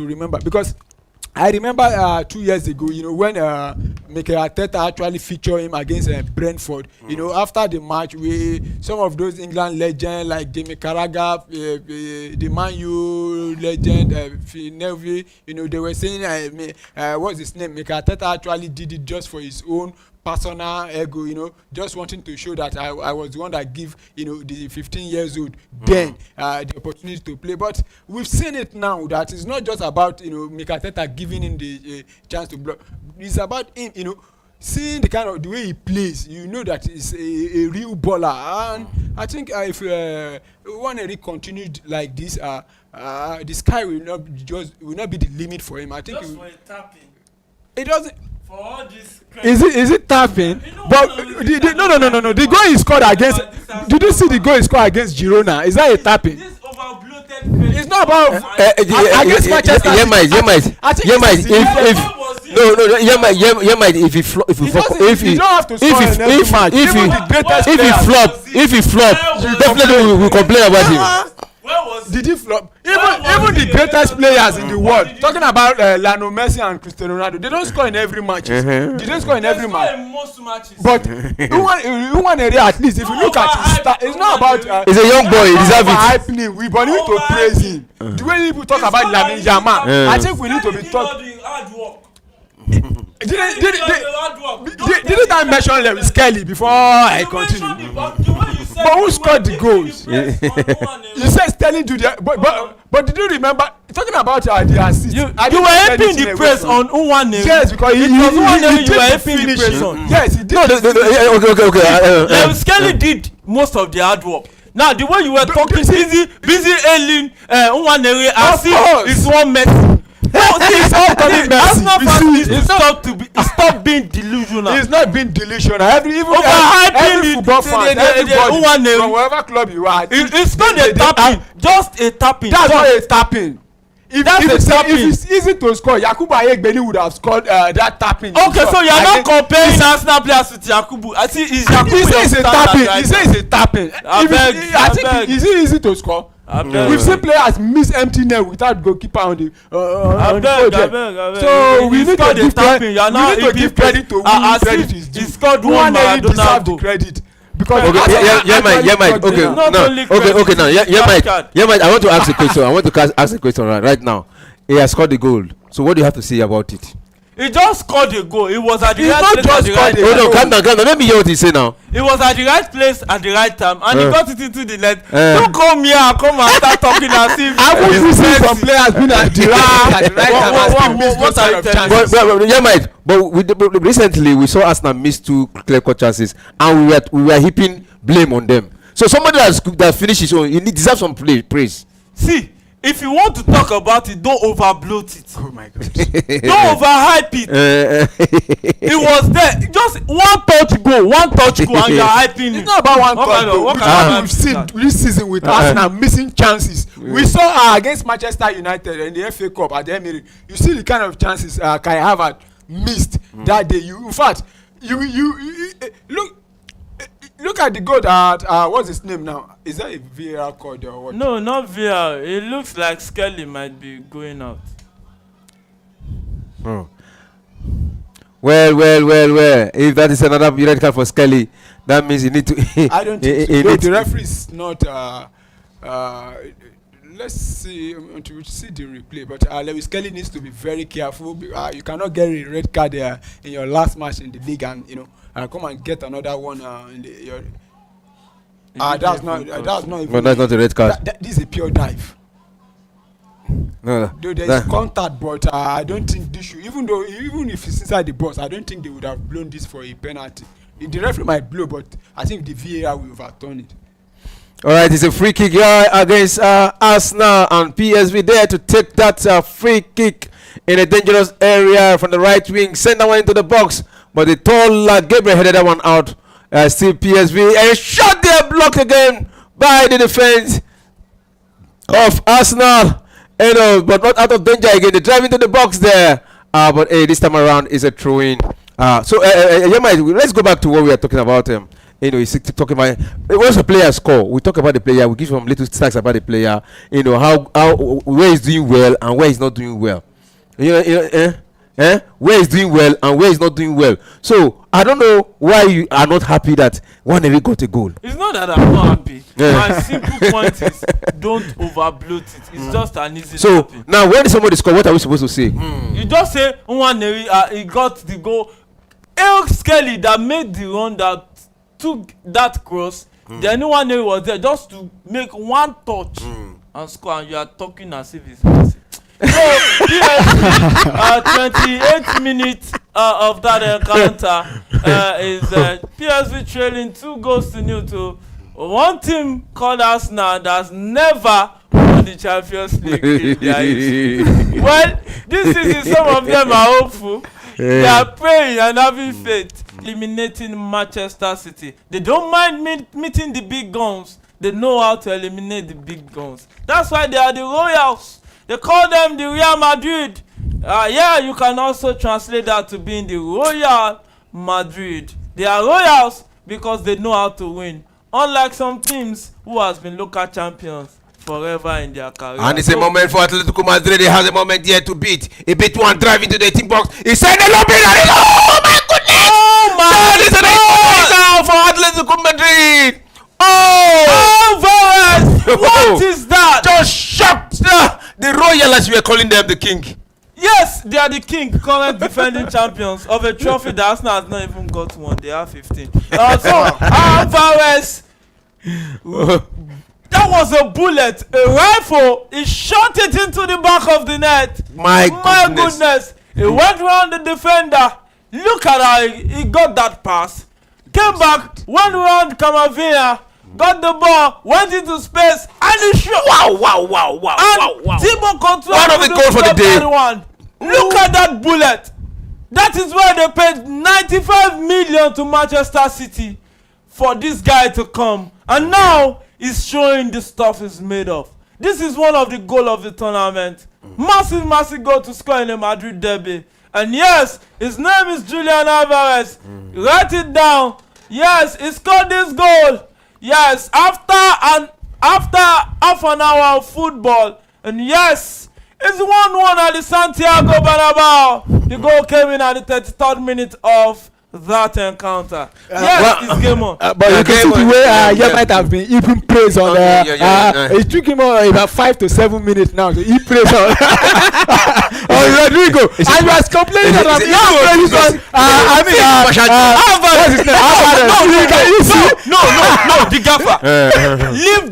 remember, because I remember 2 years ago, when Mikel Arteta actually featured him against Brentford. After the match, some of those England legends like Jamie Carragher, the Man U legend, Neville, they were saying, what's his name? Mikel Arteta actually did it just for his own personal ego, just wanting to show that I was the one that give, the 15 years old then the opportunity to play. But we've seen it now that it's not just about, Mikel Arteta giving him the chance to block. It's about him, seeing the way he plays. That he's a real baller. And I think if Nwaneri continued like this, the sky will not be the limit for him. I think just for a tapping. It doesn't. For all this. Is it tapping? But no. The goal he scored against. Did you see the goal he scored against Girona? Is that a tapping? This overbloated. It's not about against Manchester. If he flop, definitely we will complain about him. Did he flop? Even the greatest players in the world, talking about Lionel Messi and Cristiano Ronaldo, they don't score in every match. They don't score in every match. Most matches. But Nwaneri, at least, if you look at his start, it's not about. He's a young boy. He deserves it. Hyping him. We need to praise him. The way people talk about Lamine Yamal, I think we need to be talking. Didn't I mention Lewis Kelly before I continue? But who scored the goals? You said Sterling do that, but did you remember talking about the assist? You were helping the press on Nwaneri. Yes, because he you were helping the press on. Yes, he did. No, okay. Lewis Kelly did most of the hard work. Now the way you were talking, busy ailing Nwaneri as if it's one Messi. Arsenal fans stop being delusional. He's not being delusional. Every football fan, everybody from whatever club you are, it's not a tapping, just a tapping. That's not a tapping. If it's easy to score, Yakubu Ayegbeni would have scored that tapping. Okay, so you are not comparing Arsenal players with Yakubu. I see is Yakubu. He says it's a tapping. I think is it easy to score? We've seen players miss empty net without goalkeeper on the project. So we need to give credit to who credit is due. He scored one deserve the credit. Because I want to ask a question. Ask a question right now. He has scored the goal. So what do you have to say about it? He just scored a goal. It was at the right place at the right time. Hold on, calm down. Let me hear what he say now. It was at the right place at the right time, and he got it into the net. Don't come here, come and start talking as if. I would see some players being at the right time. But recently we saw Arsenal miss 2 clear-cut chances, and we were heaping blame on them. So somebody that finished his own, he deserves some praise. See. If you want to talk about it, don't overbloat it. Oh my God. Don't overhype it. It was there. Just one touch goal, and you're hyping it. It's not about one touch goal. We've seen this season with Arsenal missing chances. We saw against Manchester United in the FA Cup at the Emirates. You see the kind of chances Kai Havertz missed that day. In fact, you look at the goal that what's his name now? Is that a VAR call or what? No, not VAR. It looks like Skelly might be going out. Oh. Well. If that is another red card for Skelly, that means you need to. I don't think so. The referee is not. Let's see. To see the replay, but Lewis Kelly needs to be very careful. You cannot get a red card in your last match in the league, and come and get another one that's not even. No, that's not a red card. This is a pure dive. No. There's contact, but I don't think this should. Even if it's inside the box, I don't think they would have blown this for a penalty. The referee might blow, but I think the VAR will overturn it. All right, it's a free kick here against Arsenal, and PSV there to take that free kick in a dangerous area from the right wing. Send that one into the box, but the tall Gabriel headed that one out. Still PSV, and a shot there blocked again by the defense of Arsenal. But not out of danger again. They drive into the box there, but this time around is a throw-in. So let's go back to what we are talking about. he's talking about once a player score, we talk about the player, we give some little stats about the player, how where he's doing well and where he's not doing well. Where he's doing well and where he's not doing well. So I don't know why you are not happy that Nwaneri got a goal. It's not that I'm not happy. My simple point is don't overbloat it. It's just an easy. So now when somebody score, what are we supposed to say? You just say Nwaneri he got the goal. Eric Skelly that made the run that took that cross. Then Nwaneri was there just to make one touch and score, and you are talking as if it's Messi. So PSV 28 minutes of that encounter is PSV trailing 2-0 to one team called Arsenal that's never won the Champions League in their history. Well, this season some of them are hopeful. They are praying and having faith, eliminating Manchester City. They don't mind meeting the big guns. They know how to eliminate the big guns. That's why they are the Royals. They call them the Real Madrid. You can also translate that to being the Royal Madrid. They are Royals because they know how to win. Unlike some teams who has been local champions forever in their career. And it's a moment for Atletico Madrid. They have a moment here to beat. He beat one drive into the team box. He sent a lob in and oh my goodness! Oh my God! For Atletico Madrid. Varese! What is that? Just shocked the Royal, as we are calling them, the king. Yes, they are the king, current defending champions of a trophy that Arsenal has not even got one. They have 15. Varese. That was a bullet, a rifle. He shot it into the back of the net. My goodness. He went around the defender. Look at how he got that pass. Came back, went around Camavinga, got the ball, went into space, and he shot. Wow. And Thibaut Courtois. One of the goals for the day. Look at that bullet. That is why they paid 95 million to Manchester City for this guy to come. And now he's showing the stuff he's made of. This is one of the goals of the tournament. Massive goal to score in the Madrid derby. And yes, his name is Julian Alvarez. Write it down. Yes, he scored this goal. Yes, after half an hour of football. And yes, it's 1-1 at the Santiago Bernabeu. The goal came in at the 33rd minute of that encounter. Yes, it's game on. But you can see the way you might have been even praised on it took him about 5 to 7 minutes now to eat praise on Rodrigo. And you was complaining about the gaffer. Leave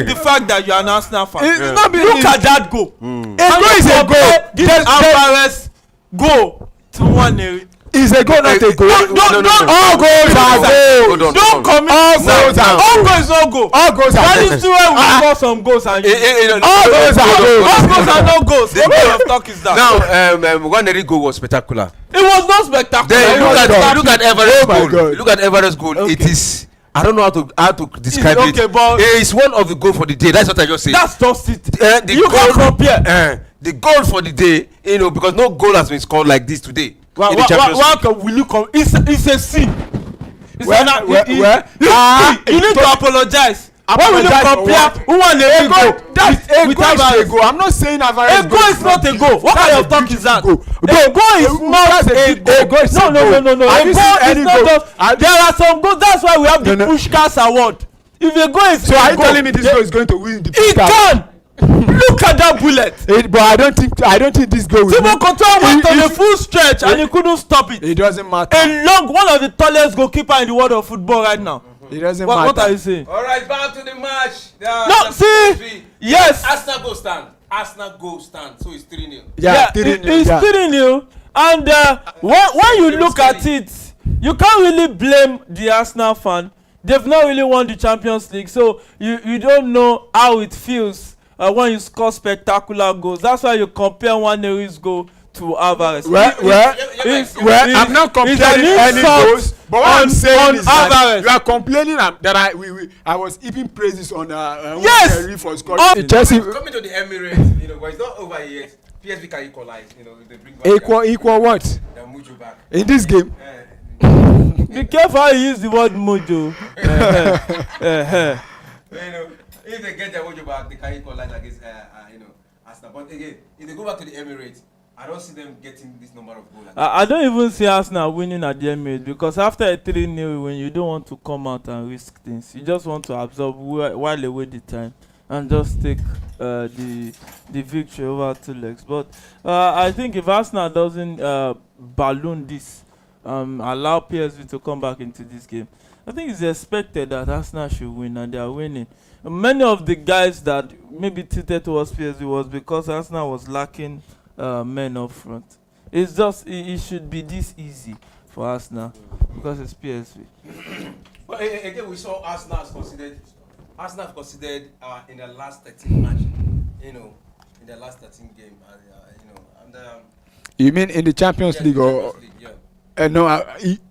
the fact that you are an Arsenal fan. Look at that goal. A goal is a goal. This Alvarez go to Nwaneri. Is a goal, not a goal. All goals are goals. Don't commit. All goals are all goals no goal. All goals are That goals. is where we score some goals and all goals are goals. All goals are no goals. What kind of talk is that? Now, Nwaneri goal was spectacular. It was not spectacular. Then look at Everett's goal. Look at Everett's goal. Okay. It is. I don't know how to describe it. Okay, but it's one of the goals for the day. That's what I just said. That's just it. You can compare. The goal for the day, because no goal has been scored like this today. Will you come? It's a sin. You need to apologize. Why will you compare Nwaneri goal with Alvarez? I'm not saying Alvarez. A goal is not a goal. What kind of talk is that? A goal is not a goal. No. A goal is not just. There are some goals. That's why we have the Pushkas Award. If a goal is so, are you telling me this goal is going to win the Pushkas? It can. Look at that bullet. But I don't think this goal will win. Thibaut Courtois went on a full stretch and he couldn't stop it. It doesn't matter. One of the tallest goalkeeper in the world of football right now. It doesn't matter. What are you saying? All right, back to the match. No, see, yes. Arsenal go stand. So it's 3-0. Yeah, 3-0. It's 3-0. And when you look at it, you can't really blame the Arsenal fan. They've not really won the Champions League, so you don't know how it feels when you score spectacular goals. That's why you compare Nwaneri's goal to Alvarez. I'm not comparing any goals, but what I'm saying is that you are complaining that I was even praises on Nwaneri for scoring. Chelsea coming to the Emirates, but it's not over yet. PSV can equalize, they bring back equal what? They'll move you back In this game. Be careful how you use the word mojo. If they get their mojo back, they can equalize against, Arsenal. But again, if they go back to the Emirates, I don't see them getting this number of goals. I don't even see Arsenal winning at the Emirates because after a 3-0 win, you don't want to come out and risk things. You just want to absorb while away the time and just take the victory over 2 legs. But I think if Arsenal doesn't balloon this, allow PSV to come back into this game, I think it's expected that Arsenal should win, and they are winning. Many of the guys that maybe tilted towards PSV was because Arsenal was lacking men up front. It's just it should be this easy for Arsenal because it's PSV. But again, we saw Arsenal have considered in the last 13 match, in the last 13 game, You mean in the Champions League or? Champions League, yeah. No,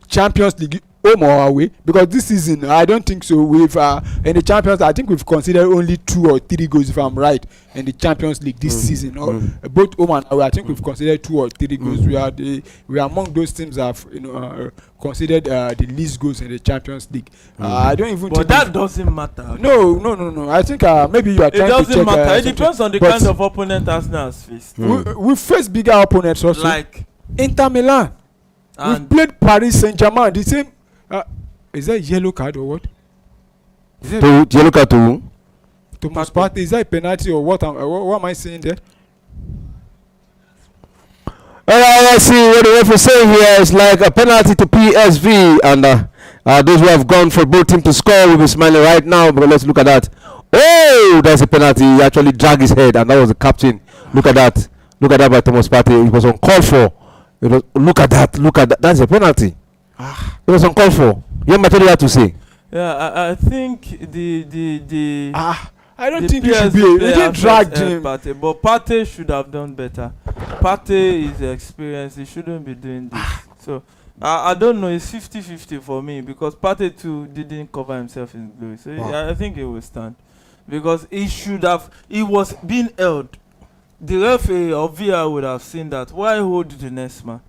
Champions League home or away, because this season I don't think so. We've in the Champions, I think we've considered only 2 or 3 goals, if I'm right, in the Champions League this season. Or both home and away, I think we've considered 2 or 3 goals. We are among those teams that have considered the least goals in the Champions League. I don't even. But that doesn't matter. No. I think maybe you are trying to check. It doesn't matter. It depends on the kind of opponent Arsenal has faced. We face bigger opponents also, like Inter Milan. We've played Paris Saint-Germain. The same. Is that yellow card or what? Is that yellow card to who? Thomas Partey? Is that a penalty or what? What am I saying there? Let's see what the referee saying here. It's like a penalty to PSV, and those who have gone for both teams to score will be smiling right now. But let's look at that. Oh, that's a penalty. He actually dragged his head, and that was the captain. Look at that. Look at that by Thomas Partey. It was uncalled for. Look at that. That's a penalty. It was uncalled for. You have material to say. Yeah, I think the I don't think it should be. He didn't drag him. Partey, but Partey should have done better. Partey is experienced. He shouldn't be doing this. So I don't know. It's 50-50 for me because Partey too didn't cover himself in glory. So I think he will stand because he should have. He was being held. The referee or VR would have seen that. Why hold the next man?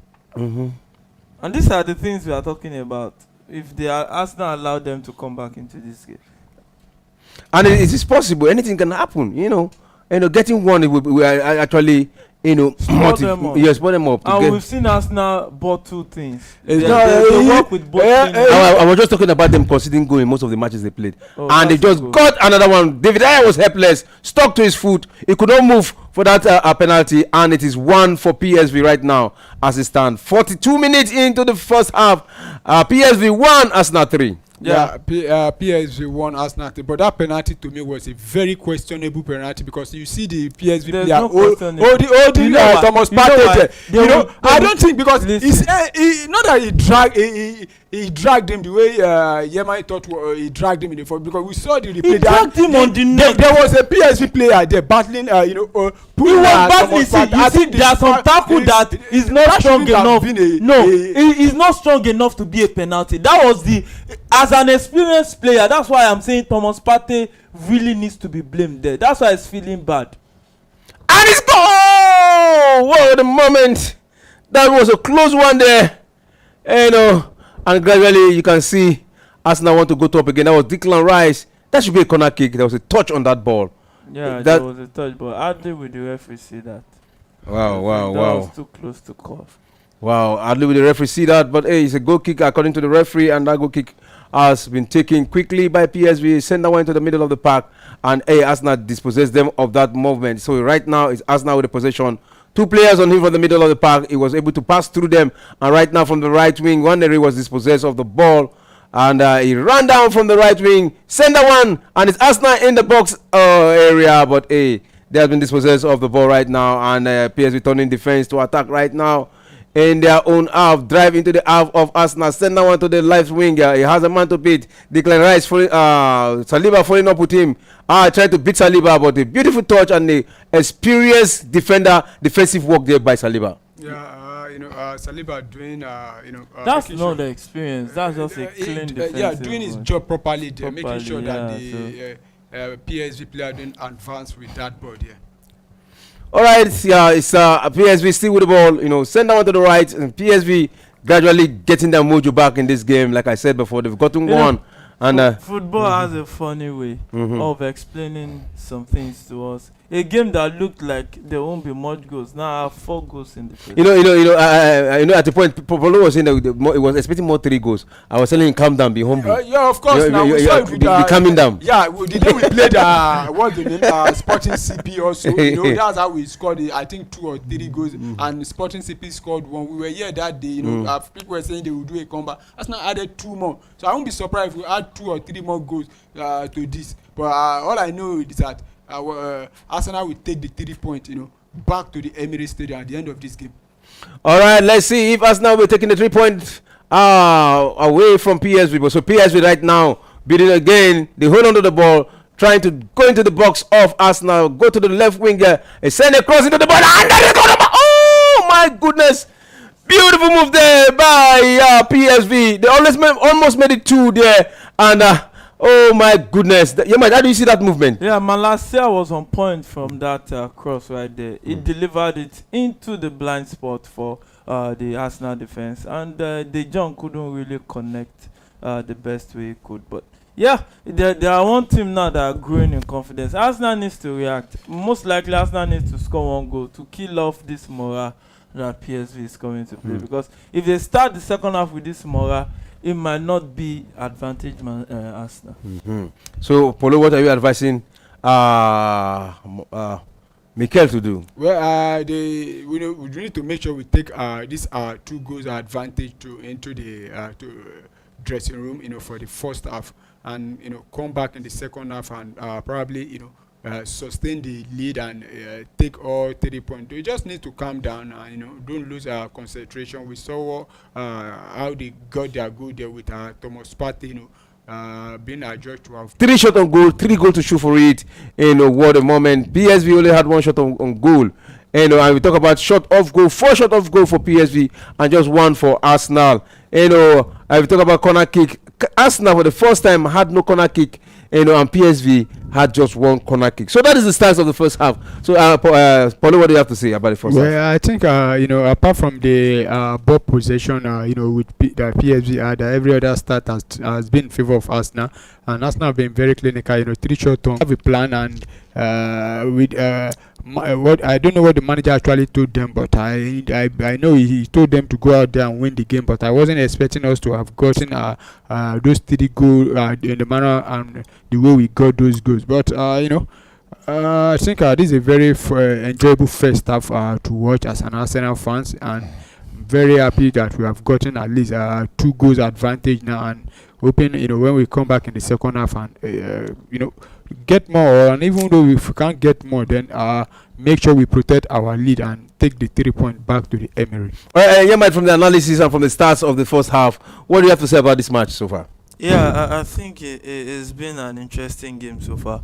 And these are the things we are talking about. If they are Arsenal allow them to come back into this game, and it is possible, anything can happen. Getting one, we are actually, spot them up. And we've seen Arsenal bought 2 things. They work with both things. I was just talking about them considering going most of the matches they played, and they just got another one. David Raya was helpless, stuck to his foot. He could not move for that penalty, and it is 1 for PSV right now as it stands. 42 minutes into the first half, PSV 1, Arsenal 3. Yeah, PSV won Arsenal, but that penalty to me was a very questionable penalty because you see the PSV player Thomas Partey. I don't think because it's not that he dragged him the way Yemai thought he dragged him in the front because we saw the replay. He dragged him on the neck. There was a PSV player there battling, he was battling. You see, there are some tackle that is not strong enough. He's not strong enough to be a penalty. That was as an experienced player, that's why I'm saying Thomas Partey really needs to be blamed there. That's why he's feeling bad. And it's gone! What a moment! That was a close one there. And gradually you can see Arsenal want to go top again. That was Declan Rice. That should be a corner kick. There was a touch on that ball. Yeah, there was a touch, but how did the referee see that? Wow. That was too close to call. Wow, hardly will the referee see that, but hey, it's a goal kick according to the referee, and that goal kick has been taken quickly by PSV. Send that one into the middle of the park, and hey, Arsenal dispossessed them of that movement. So right now it's Arsenal with the possession. 2 players on him from the middle of the park. He was able to pass through them, and right now from the right wing, Wanderlei was dispossessed of the ball, and he ran down from the right wing. Send that one, and it's Arsenal in the box area, but hey, they have been dispossessed of the ball right now, and PSV turning defense to attack right now. In their own half, drive into the half of Arsenal, send that one to the left winger. He has a man to beat. Declan Rice, Saliba following up with him. Trying to beat Saliba, but a beautiful touch and the experienced defensive work there by Saliba. Yeah, Saliba doing, that's not the experience. That's just a clean defense. Yeah, doing his job properly there, making sure that the PSV player didn't advance with that ball there. All right, it's PSV still with the ball. Send that one to the right, and PSV gradually getting their mojo back in this game. Like I said before, they've gotten one. And football has a funny way of explaining some things to us. A game that looked like there won't be much goals now have 4 goals in the first. At the point, Polo was saying that he was expecting more 3 goals. I was telling him, calm down, be humble. Yeah, of course. Be calming down. Yeah, the day we played what's the name? Sporting CP also. That's how we scored. I think 2 or 3 goals, and Sporting CP scored 1. We were here that day. People were saying they would do a comeback. Arsenal added 2 more, so I won't be surprised if we add 2 or 3 more goals to this. But all I know is that Arsenal will take the 3 points, back to the Emirates Stadium at the end of this game. All right, let's see if Arsenal will taking the 3 points away from PSV. So PSV right now beating again. They hold on to the ball, trying to go into the box of Arsenal. Go to the left wing there. They send a cross into the ball. And there they go. Oh my goodness! Beautiful move there by PSV. They almost made it 2 there, and. Oh my goodness! How do you see that movement? Yeah, Malacia was on point from that cross right there. He delivered it into the blind spot for the Arsenal defense, and De Jong couldn't really connect the best way he could. But yeah, there are one team now that are growing in confidence. Arsenal needs to react. Most likely, Arsenal needs to score 1 goal to kill off this morale that PSV is coming to play. Because if they start the second half with this morale, it might not be advantage Arsenal. So, Polo, what are you advising Mikel to do? Well, we need to make sure we take these 2 goals advantage into the dressing room, for the first half, and come back in the second half and probably sustain the lead and take all 3 points. We just need to calm down and don't lose our concentration. We saw how they got their goal there with Thomas Partey, being adjudged to have 3 shots on goal, 3 goals to shoot for it. What a moment. PSV only had 1 shot on goal. And we talk about shot off goal, 4 shot off goal for PSV and just 1 for Arsenal. We talk about corner kick. Arsenal for the first time had no corner kick. And PSV had just 1 corner kick. So that is the stance of the first half. So, Paulo, what do you have to say about the first half? Well, I think, apart from the ball possession, with the PSV had, every other start has been in favor of Arsenal. And Arsenal have been very clinical, 3 shots on. Have a plan, and with what I don't know what the manager actually told them, but I know he told them to go out there and win the game. But I wasn't expecting us to have gotten those 3 goals in the manner and the way we got those goals. But I think this is a very enjoyable first half to watch as an Arsenal fans, and very happy that we have gotten at least 2 goals advantage now, and hoping when we come back in the second half and get more, and even though if we can't get more, then make sure we protect our lead and take the 3 points back to the Emirates. From the analysis and from the starts of the first half, what do you have to say about this match so far? Yeah, I think it's been an interesting game so far.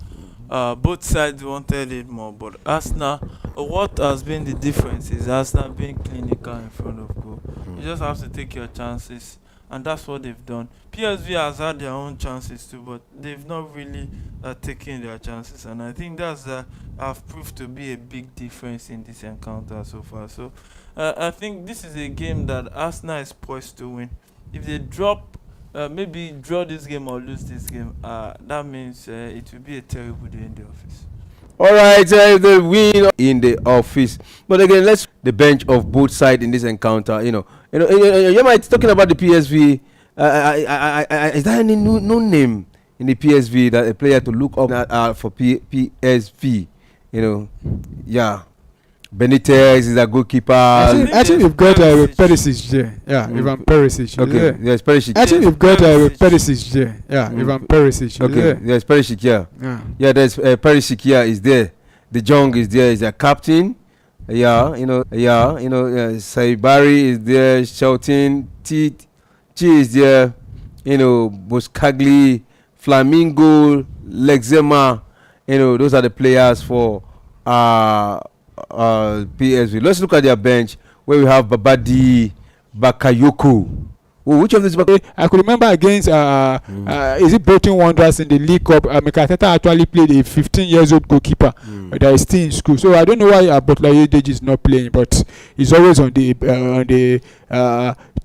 Both sides wanted it more, but Arsenal, what has been the difference is Arsenal being clinical in front of goal. You just have to take your chances, and that's what they've done. PSV has had their own chances too, but they've not really taken their chances, and I think that's have proved to be a big difference in this encounter so far. So I think this is a game that Arsenal is poised to win. If they maybe draw this game or lose this game, that means it will be a terrible day in the office. All right, the win in the office. But again, let's the bench of both sides in this encounter. You might talking about the PSV. Is there any no name in the PSV that a player to look up for PSV? Yeah. Benitez is a goalkeeper. I think we've got Perisic there. Yeah, Ivan Perisic. Okay, yes, Perisic. I think we've got Perisic there. Yeah, Ivan Perisic. Okay, yes, Perisic. Yeah, there's Perisic here is there. De Jong is there. Is a captain. Saibari is there shouting. Chi is there. Boskagli, Flamingo, Lexema. Those are the players for PSV. Let's look at their bench where we have Babadi, Bakayoko. Which of these? I could remember against is it Bolton Wanderers in the League Cup? Nketiah actually played a 15-year-old goalkeeper that is still in school. So I don't know why Butler Yedeji is not playing, but he's always on the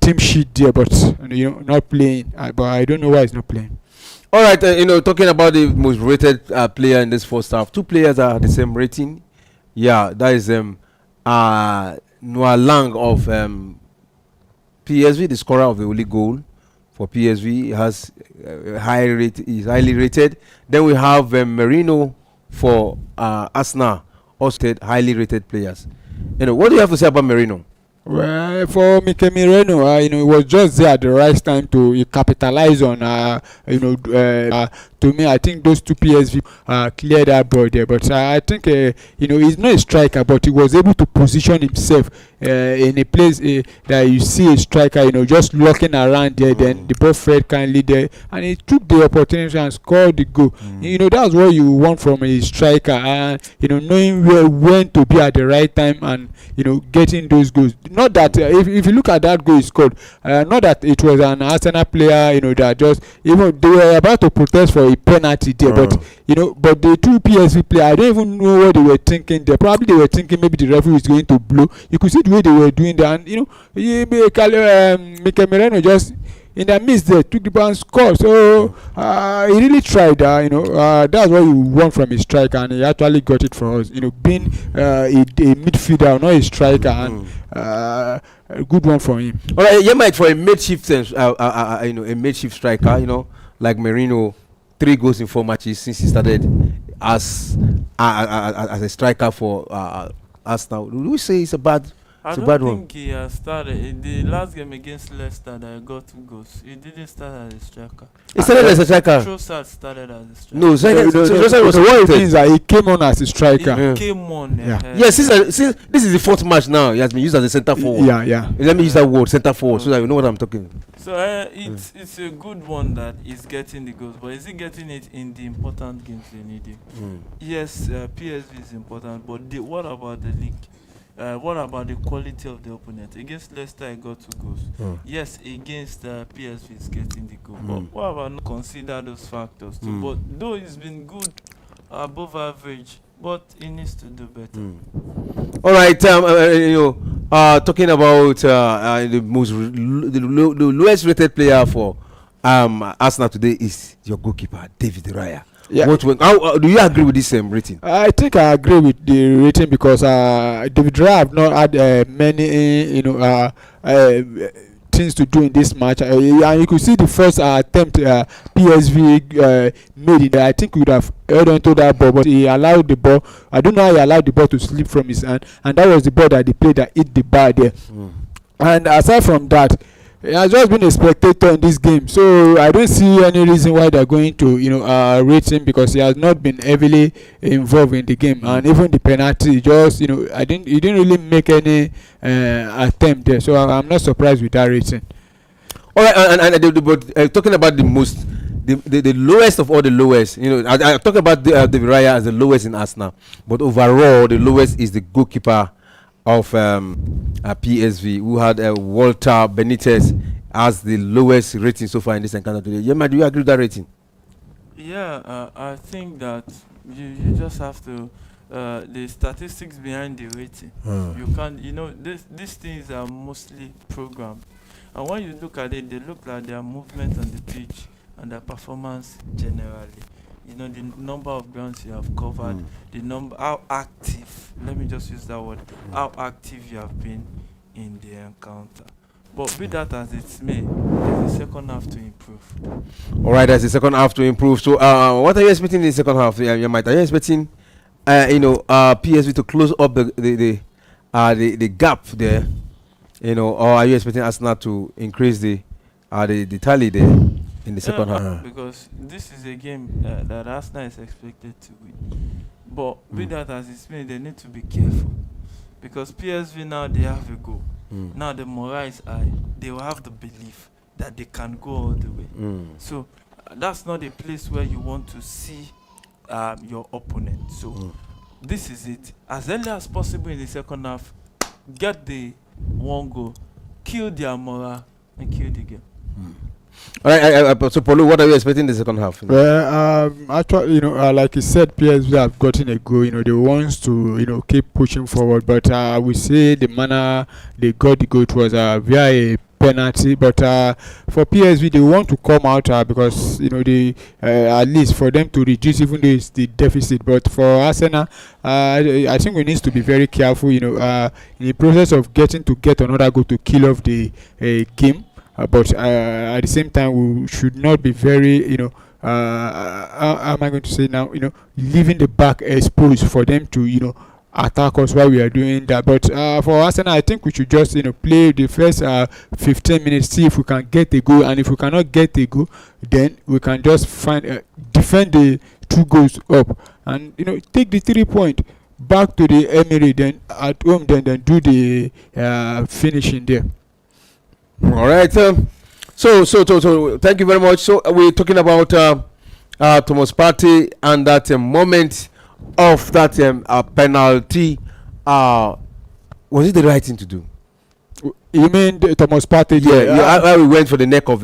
team sheet there, but not playing. But I don't know why he's not playing. All right, talking about the most rated player in this first half, two players are the same rating. Yeah, that is Noah Lang of PSV, the scorer of the only goal for PSV, has high rate. Is highly rated. Then we have Merino for Arsenal, also highly rated players. What do you have to say about Merino? Well, for Mikel Merino, it was just there at the right time to capitalize on, to me, I think those two PSV cleared that ball there. But I think, he's not a striker, but he was able to position himself in a place that you see a striker, just looking around there. Then the ball fed kindly there, and he took the opportunity and scored the goal. That's what you want from a striker, and knowing when to be at the right time and getting those goals. Not that if you look at that goal he scored, not that it was an Arsenal player, that just even they were about to protest for a penalty there, but the two PSV players, I don't even know what they were thinking there. Probably they were thinking maybe the referee is going to blow. You could see the way they were doing that, and Mikel Merino just in the midst there took the ball and scored. So he really tried. That's what you want from a striker, and he actually got it for us. Being a midfielder, not a striker, and a good one for him. All right, Mike, for a makeshift, a makeshift striker, like Merino, 3 goals in 4 matches since he started as a striker for Arsenal. Do we say it's a bad? I don't think he has started. In the last game against Leicester that I got 2 goals, he didn't start as a striker. He started as a striker? Trossard started as a striker. No, Trossard was what it means that he came on as a striker. He came on. Yes, since this is the 4th match now, he has been used as a centre forward. Yeah. Let me use that word, centre forward, so that you know what I'm talking. So it's a good one that is getting the goals, but is he getting it in the important games they need him? Yes, PSV is important, but what about the league? What about the quality of the opponent? Against Leicester, he got 2 goals. Yes, against PSV, is getting the goal. But what about not consider those factors too? But though he's been good, above average, but he needs to do better. All right, talking about the lowest rated player for Arsenal today is your goalkeeper, David Raya. Yeah. How do you agree with this rating? I think I agree with the rating because David Raya have not had many things to do in this match, and you could see the first attempt PSV made it. I think he would have held on to that ball, but he allowed the ball. I don't know how he allowed the ball to slip from his hand, and that was the ball that they played that hit the bar there. And aside from that, he has just been a spectator in this game, so I don't see any reason why they're going to rate him, because he has not been heavily involved in the game, and even the penalty, just he didn't really make any attempt there, so I'm not surprised with that rating. All right, and talking about the lowest of all the lowest, I talk about the Raya as the lowest in Arsenal, but overall the lowest is the goalkeeper of PSV, who had Walter Benitez as the lowest rating so far in this encounter today. Yema, do you agree with that rating? Yeah, I think that you just have to the statistics behind the rating. You can't, these things are mostly programmed, and when you look at it, they look like their movement on the pitch and their performance generally. The number of grounds you have covered, how active, let me just use that word, how active you have been in the encounter. But be that as it may, there's a second half to improve. All right, there's a second half to improve. So, what are you expecting in the second half? Are you expecting, PSV to close up the gap there, or are you expecting Arsenal to increase the tally there in the second half? Because this is a game that Arsenal is expected to win. But be that as it may, they need to be careful, because PSV now they have a goal. Now the morale is high. They will have the belief that they can go all the way. So that's not a place where you want to see your opponent. So this is it. As early as possible in the second half, get the 1 goal, kill their morale, and kill the game. All right, so Paulo, what are you expecting in the second half? Well, actually, like you said, PSV have gotten a goal. They want to, keep pushing forward. But we say the manner they got the goal was via a penalty. But for PSV, they want to come out because they at least for them to reduce even though it's the deficit. But for Arsenal, I think we need to be very careful. In the process of get another goal to kill off the game. But at the same time, we should not be very how am I going to say now? Leaving the back exposed for them to attack us while we are doing that. But for Arsenal, I think we should just play the first 15 minutes, see if we can get a goal, and if we cannot get a goal, then we can just defend the 2 goals up, and take the 3 point back to the Emirates, then at home, then do the finishing there. All right. So thank you very much. So we're talking about Thomas Partey and that moment of that penalty. Was it the right thing to do? You mean Thomas Partey? Yeah. We went for the neck of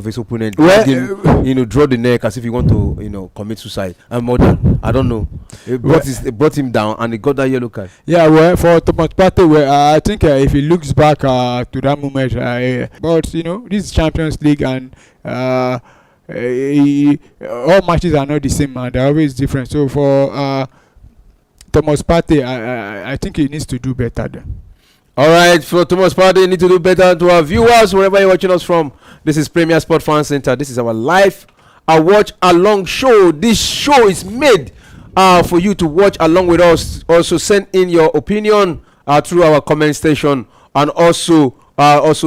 his opponent. Well, him, draw the neck as if he want to commit suicide and murder. I don't know. It brought him down and he got that yellow card. Yeah, well, for Thomas Partey, I think if he looks back to that moment, but this is Champions League and all matches are not the same, man. They're always different. So for Thomas Partey, I think he needs to do better then. All right, for Thomas Partey, you need to do better. To our viewers, wherever you're watching us from, this is Premier Sport Fan Center. This is our live watch along show. This show is made for you to watch along with us. Also, send in your opinion through our comment station, and also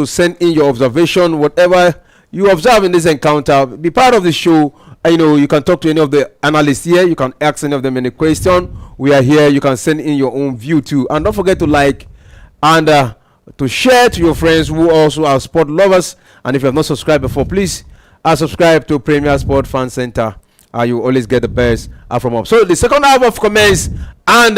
send in your observation, whatever you observe in this encounter. Be part of the show. You can talk to any of the analysts here. You can ask any of them any question. We are here. You can send in your own view too, and don't forget to like and to share to your friends who also are sport lovers. And if you have not subscribed before, please subscribe to Premier Sport Fan Center. You always get the best from us. So the second half of comments and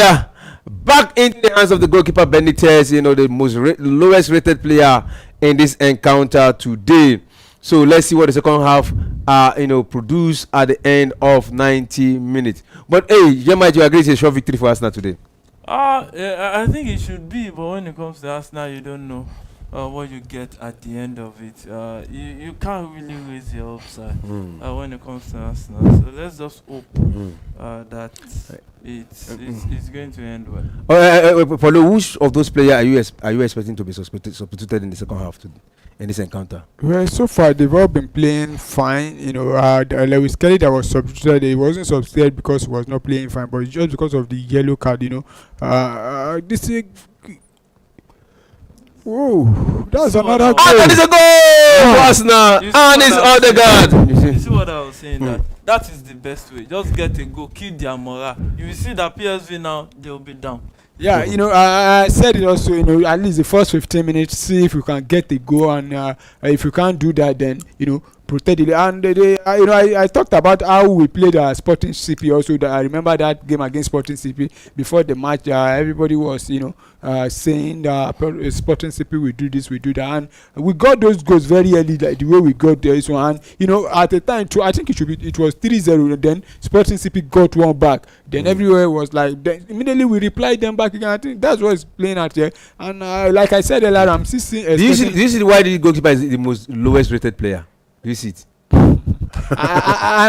back into the hands of the goalkeeper Benitez, the most lowest rated player in this encounter today. So let's see what the second half produce at the end of 90 minutes. But hey, you agree it's a short victory for Arsenal today? I think it should be, but when it comes to Arsenal, you don't know what you get at the end of it. You can't really raise your upside when it comes to Arsenal. So let's just hope that it's going to end well. Paulo, which of those players are you expecting to be substituted in the second half in this encounter? Well, so far they've all been playing fine. Lewis Kelly that was substituted, he wasn't substituted because he was not playing fine, but just because of the yellow card. This is. Whoa, that's another goal. And that is a goal for Arsenal. And it's Odegaard. You see what I was saying? That is the best way. Just get a goal, kill their morale. You will see that PSV now, they'll be down. Yeah, I said it also, at least the first 15 minutes, see if you can get a goal, and if you can't do that, then, protect it. And I talked about how we played Sporting CP also. I remember that game against Sporting CP before the match. Everybody was, saying that Sporting CP will do this, we do that, and we got those goals very early, like the way we got this one. And at the time too, I think it was 3-0. And then Sporting CP got one back. Then everywhere was like, then immediately we replied them back again. I think that's what's playing out here. And like I said earlier, I'm still seeing. Do you see why the goalkeeper is the most lowest rated player? Do you see it? And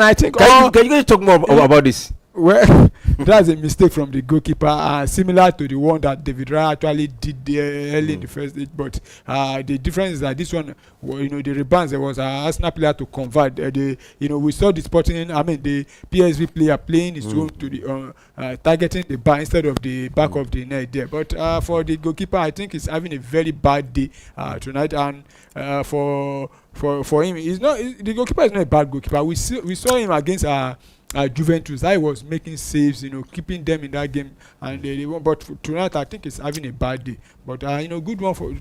I think. Can you guys talk more about this? Well, that's a mistake from the goalkeeper, similar to the one that David Raya actually did there early in the first stage. But the difference is that this one, the rebounds, there was an Arsenal player to convert. We saw the the PSV player playing his own to the targeting the bar instead of the back of the net there. But for the goalkeeper, I think he's having a very bad day tonight. And for him, the goalkeeper is not a bad goalkeeper. We saw him against Juventus. I was making saves, keeping them in that game, and they won. But tonight, I think he's having a bad day. But good one for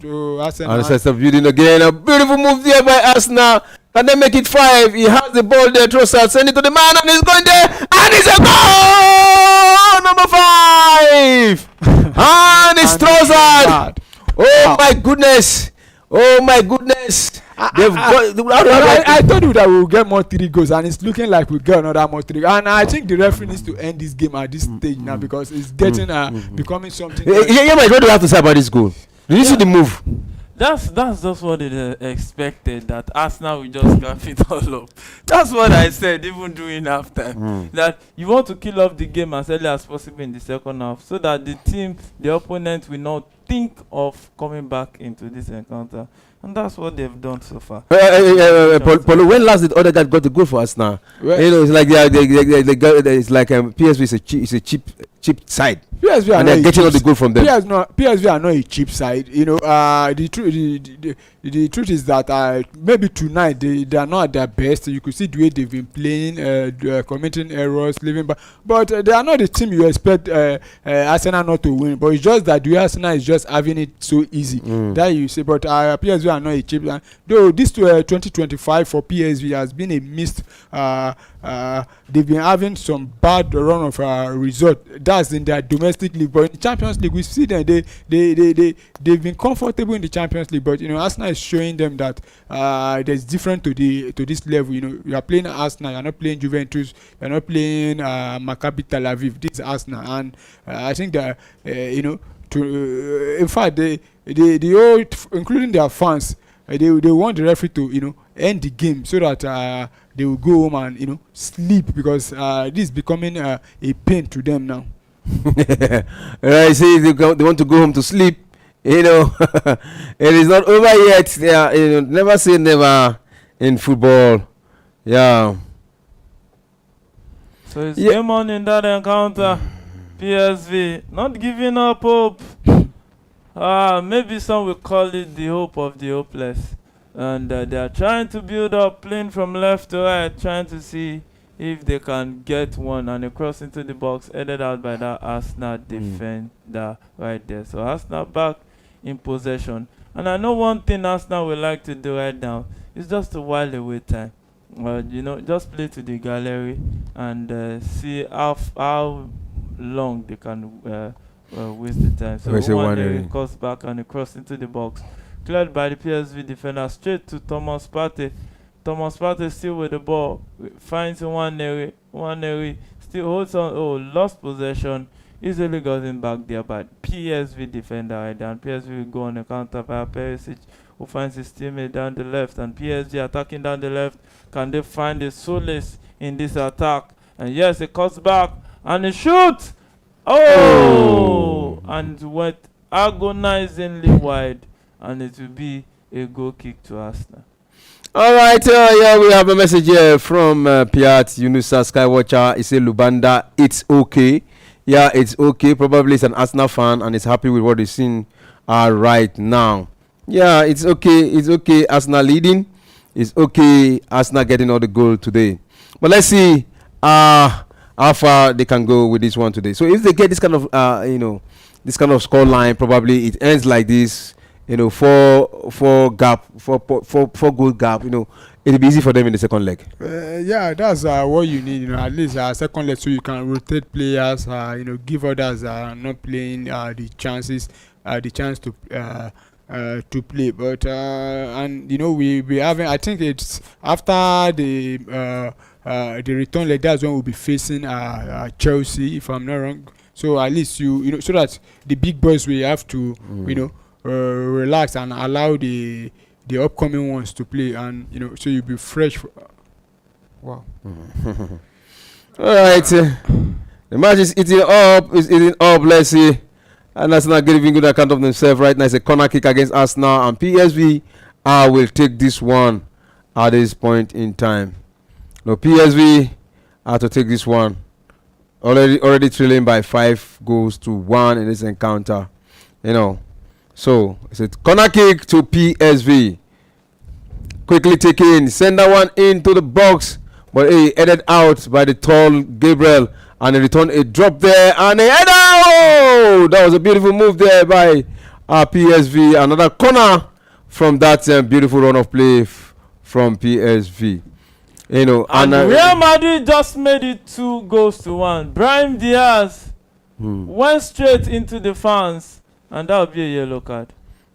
Arsenal. And it's building again. A beautiful move there by Arsenal. Can they make it 5? He has the ball there. Trossard send it to the man, and he's going there, and it's a goal! Number 5, and it's Trossard. Oh my goodness! Oh my goodness! I told you that we will get more 3 goals, and it's looking like we'll get another more 3. And I think the referee needs to end this game at this stage now, because it's getting becoming something. What do you have to say about this goal? Did you see the move? That's just what it expected, that Arsenal will just camp it all up. That's what I said even during halftime. That you want to kill off the game as early as possible in the second half, so that the opponent will not think of coming back into this encounter. And that's what they've done so far. Paulo, when last did Odegaard got the goal for us now? Well, It's like they got, it's like PSV is a cheap side. PSV are And not they're a getting all the cheap- goal from them. PSV are not a cheap side. The truth is that maybe tonight they are not at their best. You could see the way they've been playing, committing errors, leaving back. But they are not the team you expect Arsenal not to win. But it's just that the way Arsenal is just having it so easy that you say. But PSV are not a cheap side. Though this 2025 for PSV has been a missed. They've been having some bad run of result. That's in their domestic league, but in the Champions League we see them. They've been comfortable in the Champions League, but Arsenal is showing them that there's different to this level. You are playing Arsenal, you're not playing Juventus, you're not playing Maccabi Tel Aviv. This is Arsenal, and I think that in fact the old, including their fans, they want the referee to end the game so that they will go home and sleep, because this is becoming a pain to them now. Right, see, they want to go home to sleep. It is not over yet. Yeah, never say never in football. Yeah. So it's game on in that encounter. PSV not giving up hope. Maybe some will call it the hope of the hopeless. And they are trying to build up, playing from left to right, trying to see if they can get one, and a cross into the box, headed out by that Arsenal defender right there. So Arsenal back in possession. And I know one thing Arsenal would like to do right now is just to while away time. Just play to the gallery and see how long they can waste the time. So one cuts back and a cross into the box, cleared by the PSV defender straight to Thomas Partey. Thomas Partey still with the ball, finds one area, still holds on. Lost possession, easily gotten back there by PSV defender right there. And PSV will go on a counter by Perisic, who finds his teammate down the left. And PSG attacking down the left. Can they find a solace in this attack? And yes, it cuts back and it shoots. And went agonizingly wide. And it will be a goal kick to Arsenal. All right, we have a message here from Piat Yunusa Skywatcher. He said, Lubanda, it's okay. Yeah, it's okay. Probably he's an Arsenal fan and he's happy with what he's seeing right now. Yeah, it's okay. It's okay. Arsenal leading. It's okay. Arsenal getting all the goal today. But let's see how far they can go with this one today. So if they get this kind of, this kind of score line, probably it ends like this. Four goal gap. It'll be easy for them in the second leg. That's what you need. At least second leg, so you can rotate players. Give others not playing the chance to play. But we haven't. I think it's after the return leg. That's when we'll be facing Chelsea, if I'm not wrong. So at least so that the big boys will have to relax and allow the upcoming ones to play, and so you'll be fresh. Wow. All right, the match is eating up. Let's see, and that's not giving good account of themselves right now. It's a corner kick against Arsenal, and PSV will take this one at this point in time. No, PSV are to take this one. Already trailing by 5-1 in this encounter. So it's a corner kick to PSV. Quickly taken, send that one into the box, but headed out by the tall Gabriel, and he returned a drop there and a header. That was a beautiful move there by PSV. Another corner from that beautiful run of play from PSV. And Real Madrid just made it 2-1. Brahim Diaz went straight into the fans. And that would be a yellow card.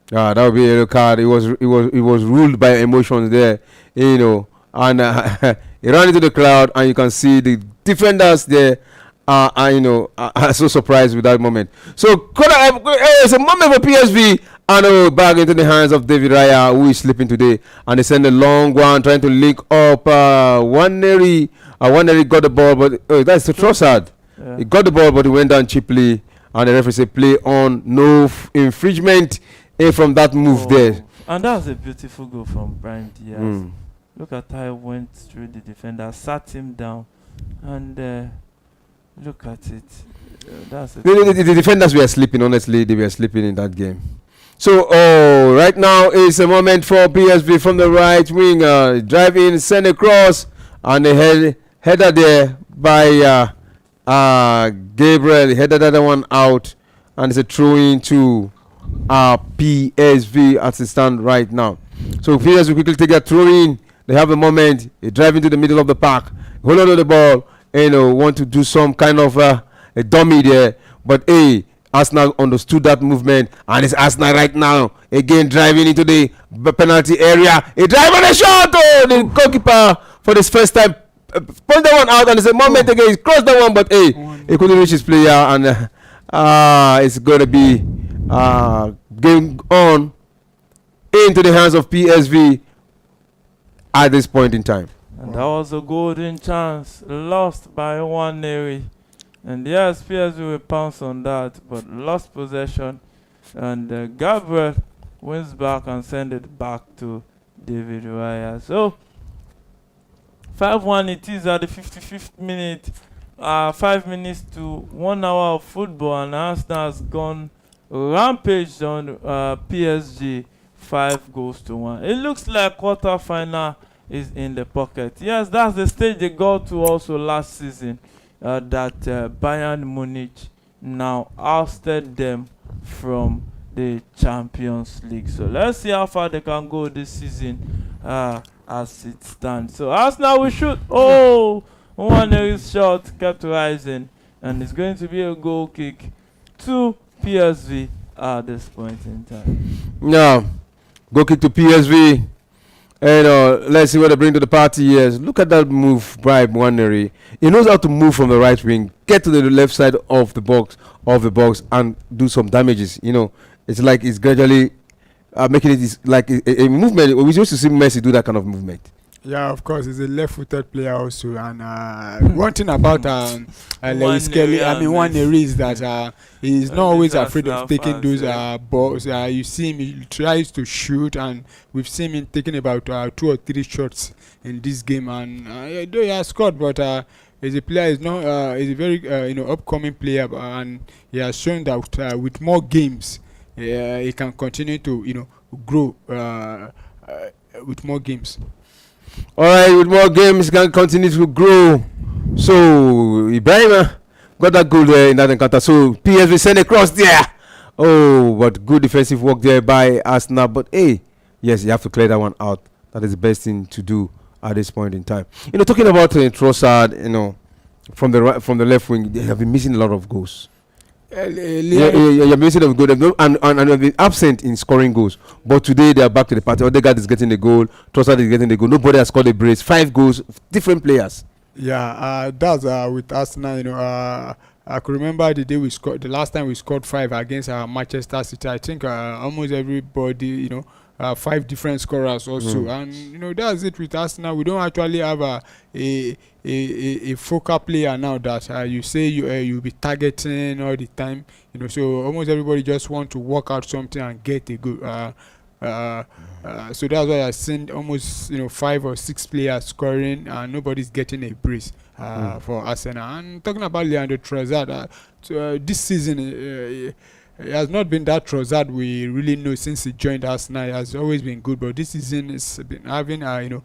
That would be a yellow card. It was ruled by emotions there, and he ran into the crowd, and you can see the defenders there are so surprised with that moment. So it's a moment for PSV, And back into the hands of David Raya, who is sleeping today. And they send a long one, trying to link up. Waneri got the ball, but that's the Trossard. Yeah. He got the ball, but he went down cheaply. And the referee said, play on, no infringement from that move there. And that's a beautiful goal from Brian Diaz. Look at how he went through the defender, sat him down, and look at it. That's the defenders were sleeping, honestly. They were sleeping in that game. So, right now is a moment for PSV from the right wing. Drive in, send across, and the header there by Gabriel. He headed that one out, and it's a throw into PSV as it stands right now. So, PSV quickly take a throw in. They have a moment. They drive into the middle of the park, hold on to the ball, and want to do some kind of a dummy there. But Arsenal understood that movement, and it's Arsenal right now again driving into the penalty area. A drive and a shot. The goalkeeper for this first time point that one out, and it's a moment again. He crossed that one, but he couldn't reach his player, and it's gonna be game on into the hands of PSV at this point in time. And that was a golden chance lost by Waneri. And yes, PSV will pounce on that, but lost possession. And Gabriel wins back and send it back to David Raya. So 5-1 it is at the 55th minute. 5 minutes to 1 hour of football, and Arsenal has gone rampage on PSG 5-1. It looks like quarter-final is in the pocket. Yes, that's the stage they got to also last season. That Bayern Munich now ousted them from the Champions League. So let's see how far they can go this season as it stands. So Arsenal will shoot. One shot kept rising, and it's going to be a goal kick to PSV at this point in time. Now, goal kick to PSV. And let's see what they bring to the party. Yes, look at that move by Waneri. He knows how to move from the right wing, get to the left side of the box, and do some damages. It's like it's gradually making it like a movement. We used to see Messi do that kind of movement. Yeah, of course, he's a left-footed player also. And one thing about Lewis Kelly, Waneri is that he's not always afraid of taking those balls. You see him, he tries to shoot, and we've seen him taking about 2 or 3 shots in this game. And though he has scored, but as a player, he's a very upcoming player, and he has shown that with more games, he can continue to grow with more games. All right, with more games, can continue to grow. So Ibrahim got that goal there in that encounter. So PSV sent across there. But good defensive work there by Arsenal. But yes, you have to clear that one out. That is the best thing to do at this point in time. Talking about Trossard, from the left wing, they have been missing a lot of goals. You're missing a goal, and have been absent in scoring goals. But today they are back to the party. Odegaard is getting the goal. Trossard is getting the goal. Nobody has scored a brace. 5 goals, different players. Yeah, that's with Arsenal. I could remember the day we scored. The last time we scored 5 against Manchester City. I think almost everybody, 5 different scorers also, and that's it with Arsenal. We don't actually have a focal player now that you say you'll be targeting all the time. So almost everybody just want to work out something and get a good. So that's why I've seen almost 5 or 6 players scoring, and nobody's getting a brace for Arsenal. And talking about Leandro Trossard, this season. It has not been that Trossard we really know since he joined Arsenal. It has always been good, but this season has been having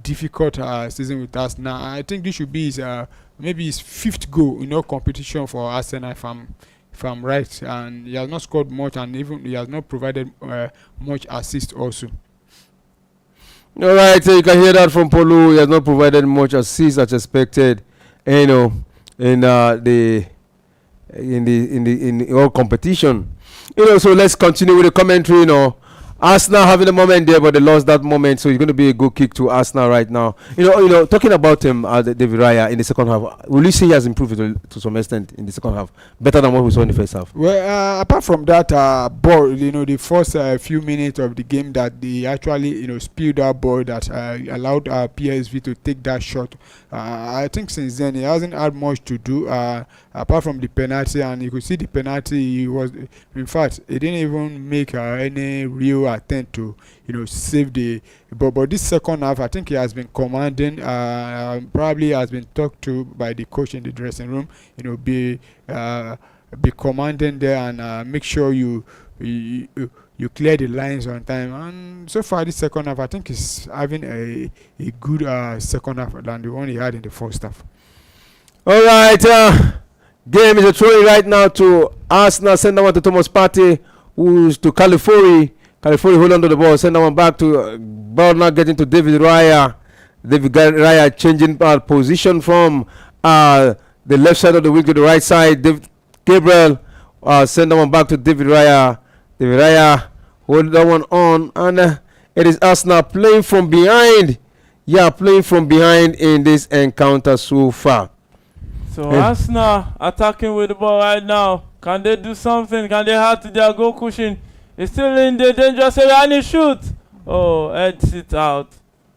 difficult season with Arsenal. I think this should be maybe his 5th goal competition for Arsenal, if I'm right. And he has not scored much, and even he has not provided much assist also. All right, so you can hear that from Polo. He has not provided much assist as expected. In all competition, so let's continue with the commentary. Arsenal having a moment there, but they lost that moment, so it's going to be a good kick to Arsenal right now. Talking about him, David Raya in the second half, will you say he has improved to some extent in the second half, better than what we saw in the first half? Well, apart from that ball, the first few minutes of the game that they actually, spilled that ball that allowed PSV to take that shot. I think since then he hasn't had much to do apart from the penalty, and you could see the penalty. In fact, he didn't even make any real attempt to save the. But this second half, I think he has been commanding. Probably has been talked to by the coach in the dressing room. Be commanding there and make sure you clear the lines on time. And so far, this second half, I think he's having a good second half than the one he had in the first half. All right, game is a throw right now to Arsenal. Send that one to Thomas Partey, who's to Califori. Califori hold on to the ball. Send that one back to ball now getting to David Raya. David Raya changing position from the left side of the wing to the right side. Gabriel send that one back to David Raya. David Raya hold that one on, and it is Arsenal playing from behind. Yeah, playing from behind in this encounter so far. So Arsenal attacking with the ball right now. Can they do something? Can they add to their goal cushion? It's still in the dangerous area and he shoots. Oh, heads it out.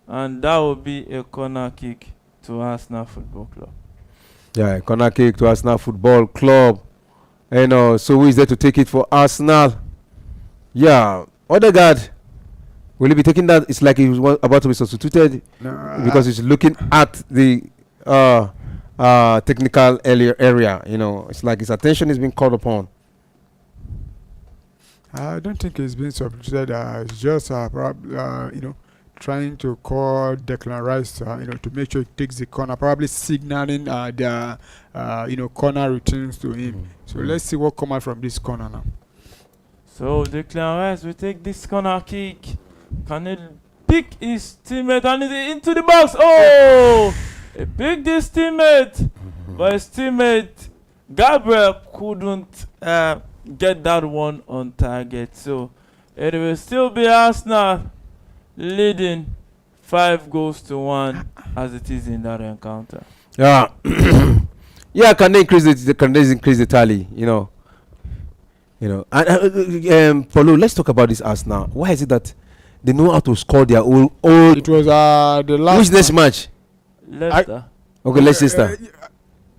And that will be a corner kick to Arsenal Football Club. Yeah, corner kick to Arsenal Football Club. So who is there to take it for Arsenal? Yeah, Odegaard. Will he be taking that? It's like he was about to be substituted because he's looking at the technical area. It's like his attention is being called upon. I don't think he's been substituted. It's just trying to call Declan Rice, to make sure he takes the corner, probably signaling their corner routines to him. So let's see what comes out from this corner now. So Declan Rice will take this corner kick. Can he pick his teammate and into the box? Oh, he picked his teammate, but his teammate Gabriel couldn't get that one on target. So it will still be Arsenal leading 5-1 as it is in that encounter. Yeah. Yeah, can they increase the tally, and Paulo, let's talk about this Arsenal. Why is it that they know how to score their old It was the last. Which next match? Leicester. Okay, Leicester.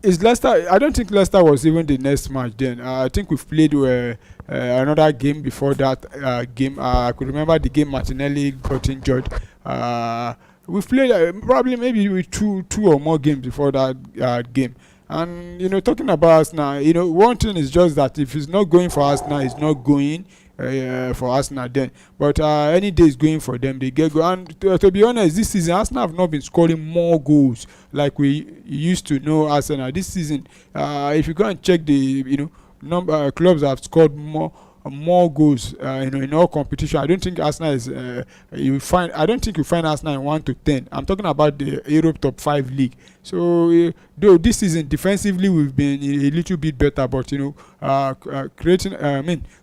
Is Leicester? I don't think Leicester was even the next match then. I think we've played another game before that game. I could remember the game Martinelli got injured. We've played probably maybe with two or more games before that game. And talking about Arsenal, one thing is just that if it's not going for Arsenal, it's not going for Arsenal then. But any day is going for them, they get go. And to be honest, this season Arsenal have not been scoring more goals like we used to know Arsenal. This season, if you go and check the number clubs have scored more goals in all competition. I don't think Arsenal is I don't think you find Arsenal in 1 to 10. I'm talking about the Europe top 5 league. So though this season defensively we've been a little bit better, but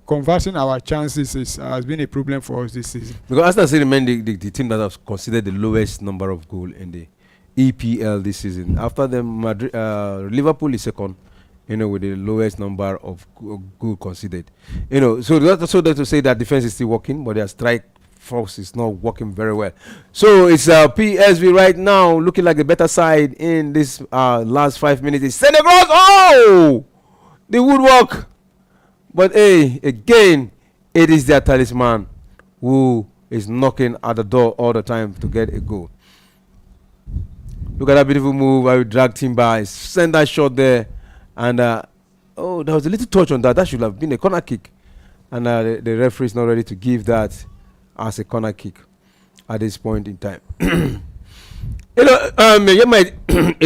converting our chances has been a problem for us this season. Because Arsenal still remain the team that has considered the lowest number of goals in the EPL this season. After them, Liverpool is second. With the lowest number of goals conceded. So that's to say that defense is still working, but their strike force is not working very well. So it's PSV right now looking like the better side in this last 5 minutes. It's sent across. Oh, the woodwork. But hey, again, it is their talisman who is knocking at the door all the time to get a goal. Look at that beautiful move. I will drag Timber. Send that shot there. And there was a little touch on that. That should have been a corner kick. And the referee is not ready to give that as a corner kick at this point in time. A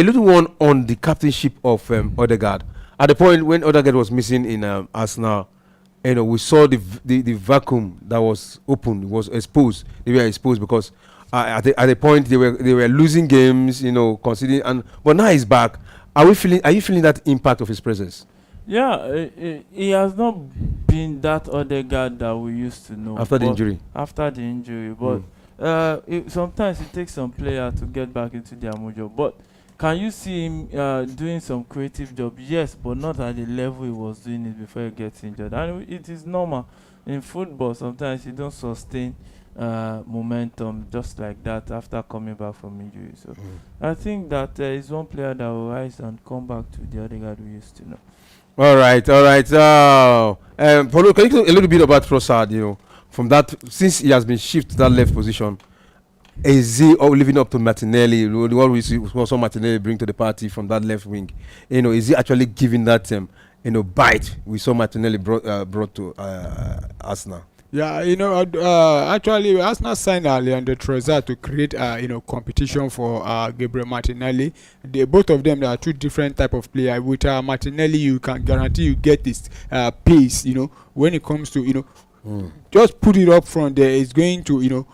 little one on the captainship of Odegaard. At the point when Odegaard was missing in Arsenal, we saw the vacuum that was open, was exposed. They were exposed because at the point they were losing games, considering. But now he's back. Are you feeling that impact of his presence? Yeah, he has not been that other guy that we used to know. After the injury. After the injury, but sometimes it takes some player to get back into their mojo. But can you see him doing some creative job? Yes, but not at the level he was doing it before he gets injured. And it is normal in football. Sometimes you don't sustain momentum just like that after coming back from injury. So I think that is one player that will rise and come back to the other guy we used to know. All right. Paulo, can you talk a little bit about Trossard? You know, from that, since he has been shifted to that left position, is he living up to Martinelli? What we saw Martinelli bring to the party from that left wing? You know, is he actually giving that bite we saw Martinelli brought to Arsenal? Yeah, actually, Arsenal signed Leandro Trossard to create, competition for Gabriel Martinelli. Both of them, they are two different type of player. With Martinelli, you can guarantee you get this pace. When it comes to, just put it up front there. It's going to,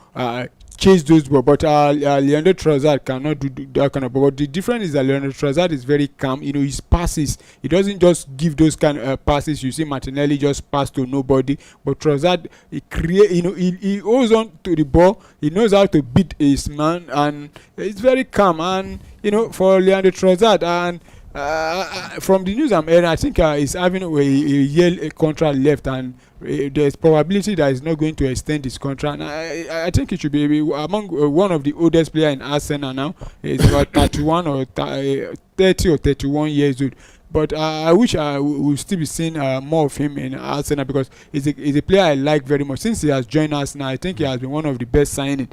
chase those balls. But Leandro Trossard cannot do that kind of ball. But the difference is that Leandro Trossard is very calm. His passes, he doesn't just give those kind of passes. You see Martinelli just pass to nobody. But Trossard, he create, he holds on to the ball. He knows how to beat his man, and it's very calm. And for Leandro Trossard, and from the news I'm hearing, I think he's having a year contract left, and there's probability that he's not going to extend his contract. And I think it should be among one of the oldest player in Arsenal now. He's about 31 or 30 or 31 years old. But I wish I will still be seeing more of him in Arsenal, because he's a player I like very much. Since he has joined Arsenal, I think he has been one of the best signing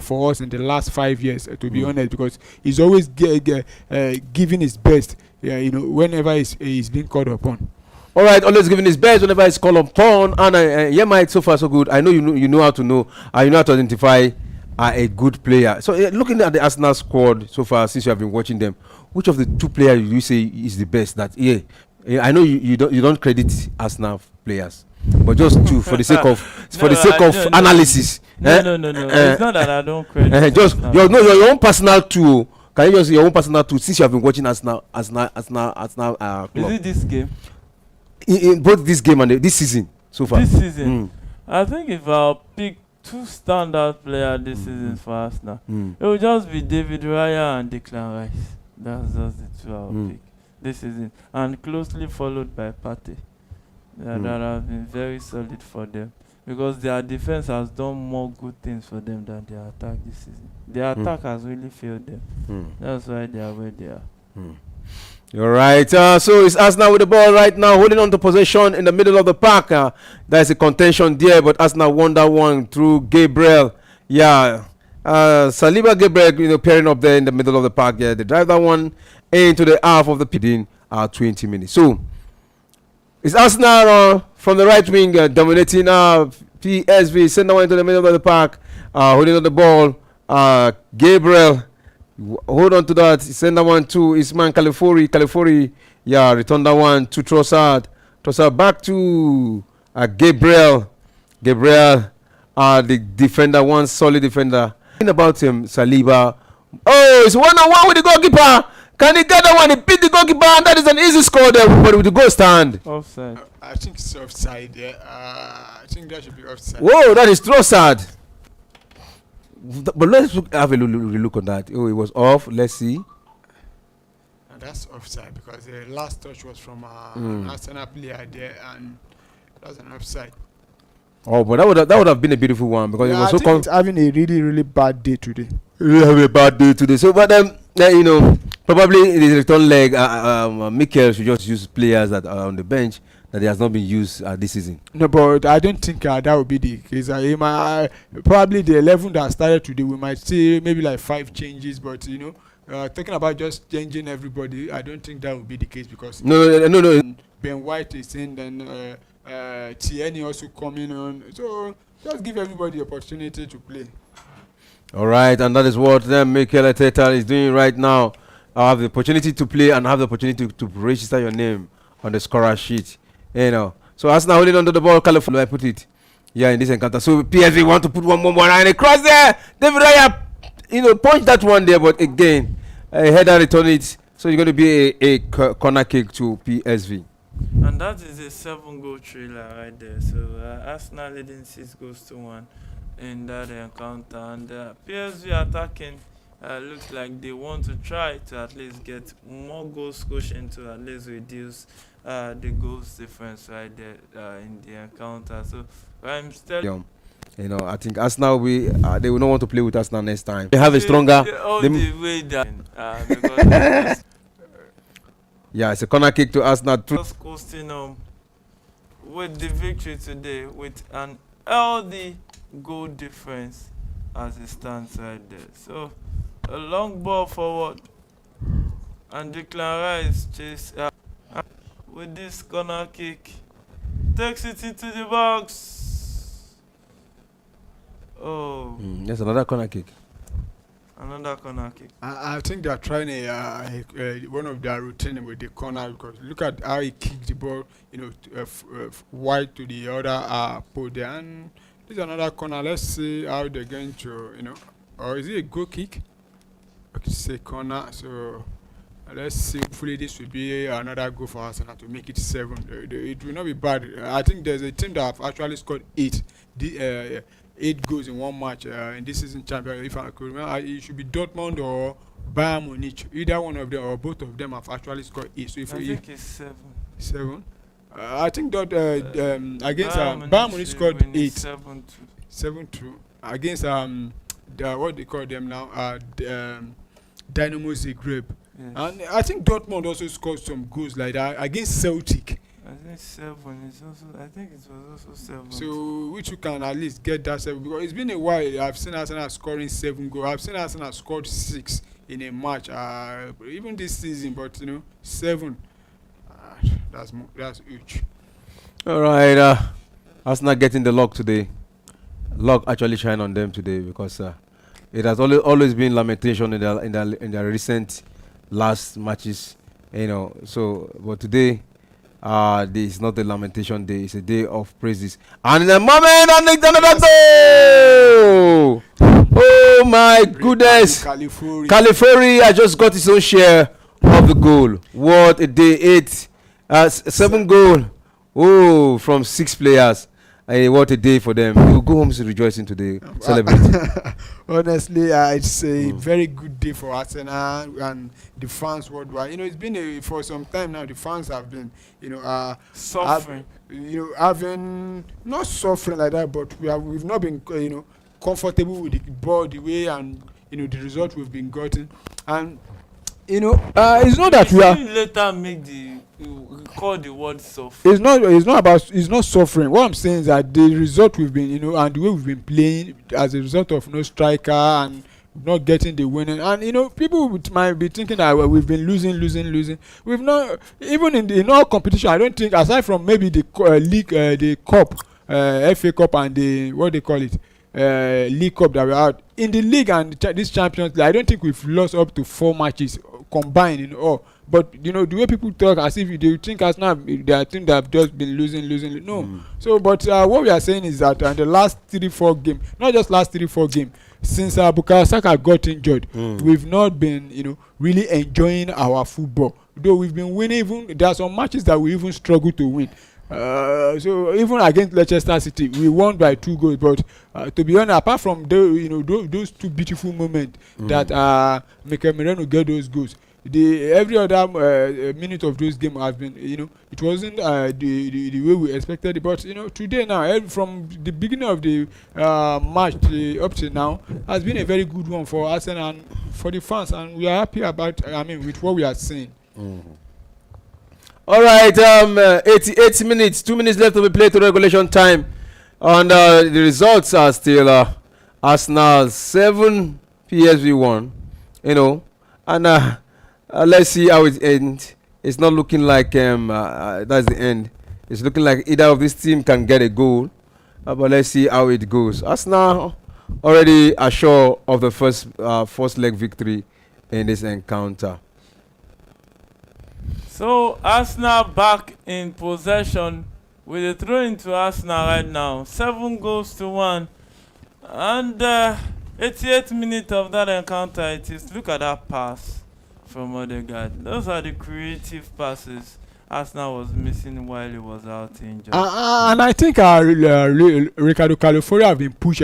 for us in the last 5 years, to be honest, because he's always giving his best, whenever he's being called upon. All right, always giving his best whenever it's called upon. And Mike, so far so good. I know you know how to know. You know how to identify a good player. So looking at the Arsenal squad so far, since you have been watching them, which of the two players you say is the best? I know you don't credit Arsenal players, but just two for the sake of analysis. No. It's not that I don't credit. Just your own personal two. Can you just your own personal two, since you have been watching Arsenal club? Is it this game? In both this game and this season so far. This season, I think if I'll pick two standout players this season for Arsenal, it will just be David Raya and Declan Rice. That's just the two I'll pick this season, and closely followed by Partey. That have been very solid for them, because their defense has done more good things for them than their attack this season. Their attack has really failed them. That's why they are where they are. All right. So it's Arsenal with the ball right now, holding on to possession in the middle of the park. There's a contention there, but Arsenal won that one through Gabriel. Yeah. Saliba Gabriel, pairing up there in the middle of the park. Yeah, they drive that one into the half of the pitch 20 minutes. So it's Arsenal from the right wing dominating PSV. Send that one into the middle of the park, holding on the ball. Gabriel, hold on to that. Send that one to Isman Califori. Yeah, return that one to Trossard. Trossard back to Gabriel. The defender, one solid defender. About him, Saliba. Oh, it's 1-on-1 with the goalkeeper. Can he get that one? He beat the goalkeeper, and that is an easy score there. But with the goal stand. Offside. I think it's offside. Yeah. I think that should be offside. Whoa, that is Trossard. But let's have a look on that. Oh, it was off. Let's see. And that's offside, because the last touch was from an Arsenal player there, and that's an offside. Oh, but that would have been a beautiful one, because it was so it's having a really, really bad day today. We have a bad day today. So, but probably the return leg, Mikel should just use players that are on the bench that he has not been used this season. No, but I don't think that would be the case. Probably the 11 that started today, we might see maybe like 5 changes, but talking about just changing everybody, I don't think that would be the case, because no. Ben White is in, then Tierney also coming on, so just give everybody the opportunity to play. All right, and that is what Mikel Arteta is doing right now. I have the opportunity to play and have the opportunity to register your name on the scorer sheet. So Arsenal holding onto the ball. California, I put it. Yeah, in this encounter. So PSV want to put one more and across there. David Raya, punch that one there, but again, a header return it. So it's going to be a corner kick to PSV. And And that is a 7-goal thriller right there. So Arsenal leading 6-1 in that encounter. And PSV attacking looks like they want to try to at least get more goals quotient to at least reduce the goals difference right there in the encounter. So I'm still. I think Arsenal they will not want to play with Arsenal next time. They have a stronger. The way that because yeah, it's a corner kick to Arsenal. Just coasting with the victory today with an healthy goal difference as it stands right there. So a long ball forward and Declan Rice chase with this corner kick, takes it into the box. Oh, That's another corner kick. Another corner kick. I think they are trying one of their routine with the corner, because look at how he kicked the ball, wide to the other pole there. And this is another corner. Let's see how they're going to, or is it a goal kick? Okay, it's a corner. So let's see. Hopefully, this will be another goal for Arsenal to make it 7. It will not be bad. I think there's a team that have actually scored 8. 8 goals in one match in this season champion. If I could remember, it should be Dortmund or Bayern Munich. Either one of them or both of them have actually scored 8. So if I think it's 7. 7. I think that against Bayern Munich scored 8. 7-2 against what they call them now, Dynamo Zagreb. Yes. And I think Dortmund also scored some goals like that against Celtic. I think 7 is also. I think it was also 7. So which you can at least get that 7, because it's been a while. I've seen Arsenal scoring 7 goals. I've seen Arsenal scored 6 in a match, even this season. But 7, that's huge. All right, Arsenal getting the luck today. Luck actually shine on them today, because it has always been lamentation in their recent last matches. So but today. This is not a lamentation day, it's a day of praises. And in a moment, and another goal! Oh my goodness! Califori has just got his own share of the goal. What a day! 7 goal. Oh, from 6 players. What a day for them. We'll go home rejoicing today, celebrating. Honestly, it's a very good day for Arsenal and the fans worldwide. It's been for some time now. The fans have been, suffering. Having not suffering like that, but we've not been, comfortable with the ball, the way, and the result we've been getting. And it's not that we are. Later make call the word suffering. It's not suffering. What I'm saying is that the result we've been, and the way we've been playing as a result of no striker and not getting the winning, and people might be thinking that we've been losing. We've not, even in all competition. I don't think, aside from maybe the league, the cup, FA Cup, and the what they call it, League Cup that we had in the league and this Champions League, I don't think we've lost up to 4 matches combined in all. But the way people talk, as if they think Arsenal, they are team that have just been losing. No. So, but what we are saying is that in the last 3-4 games, not just last 3-4 games, since Bukayo Saka got injured, we've not been, really enjoying our football. Though we've been winning, even there are some matches that we even struggle to win. So even against Leicester City, we won by 2 goals. But to be honest, apart from those 2 beautiful moments that Mikel Merino get those goals, every other minute of those games has been, it wasn't the way we expected it. But today now, from the beginning of the match up to now, has been a very good one for Arsenal and for the fans, and we are happy about. With what we are seeing. All right, 88 minutes, 2 minutes left to be played to regulation time, and the results are still Arsenal 7, PSV 1. And let's see how it ends. It's not looking like that's the end. It's looking like either of these teams can get a goal, but let's see how it goes. Arsenal already assured of the first leg victory in this encounter. So Arsenal back in possession with a throw into Arsenal right now. 7-1, and 88th minute of that encounter. It is. Look at that pass from Odegaard. Those are the creative passes Arsenal was missing while he was out injured. And I think Ricardo Calafiori have been pushed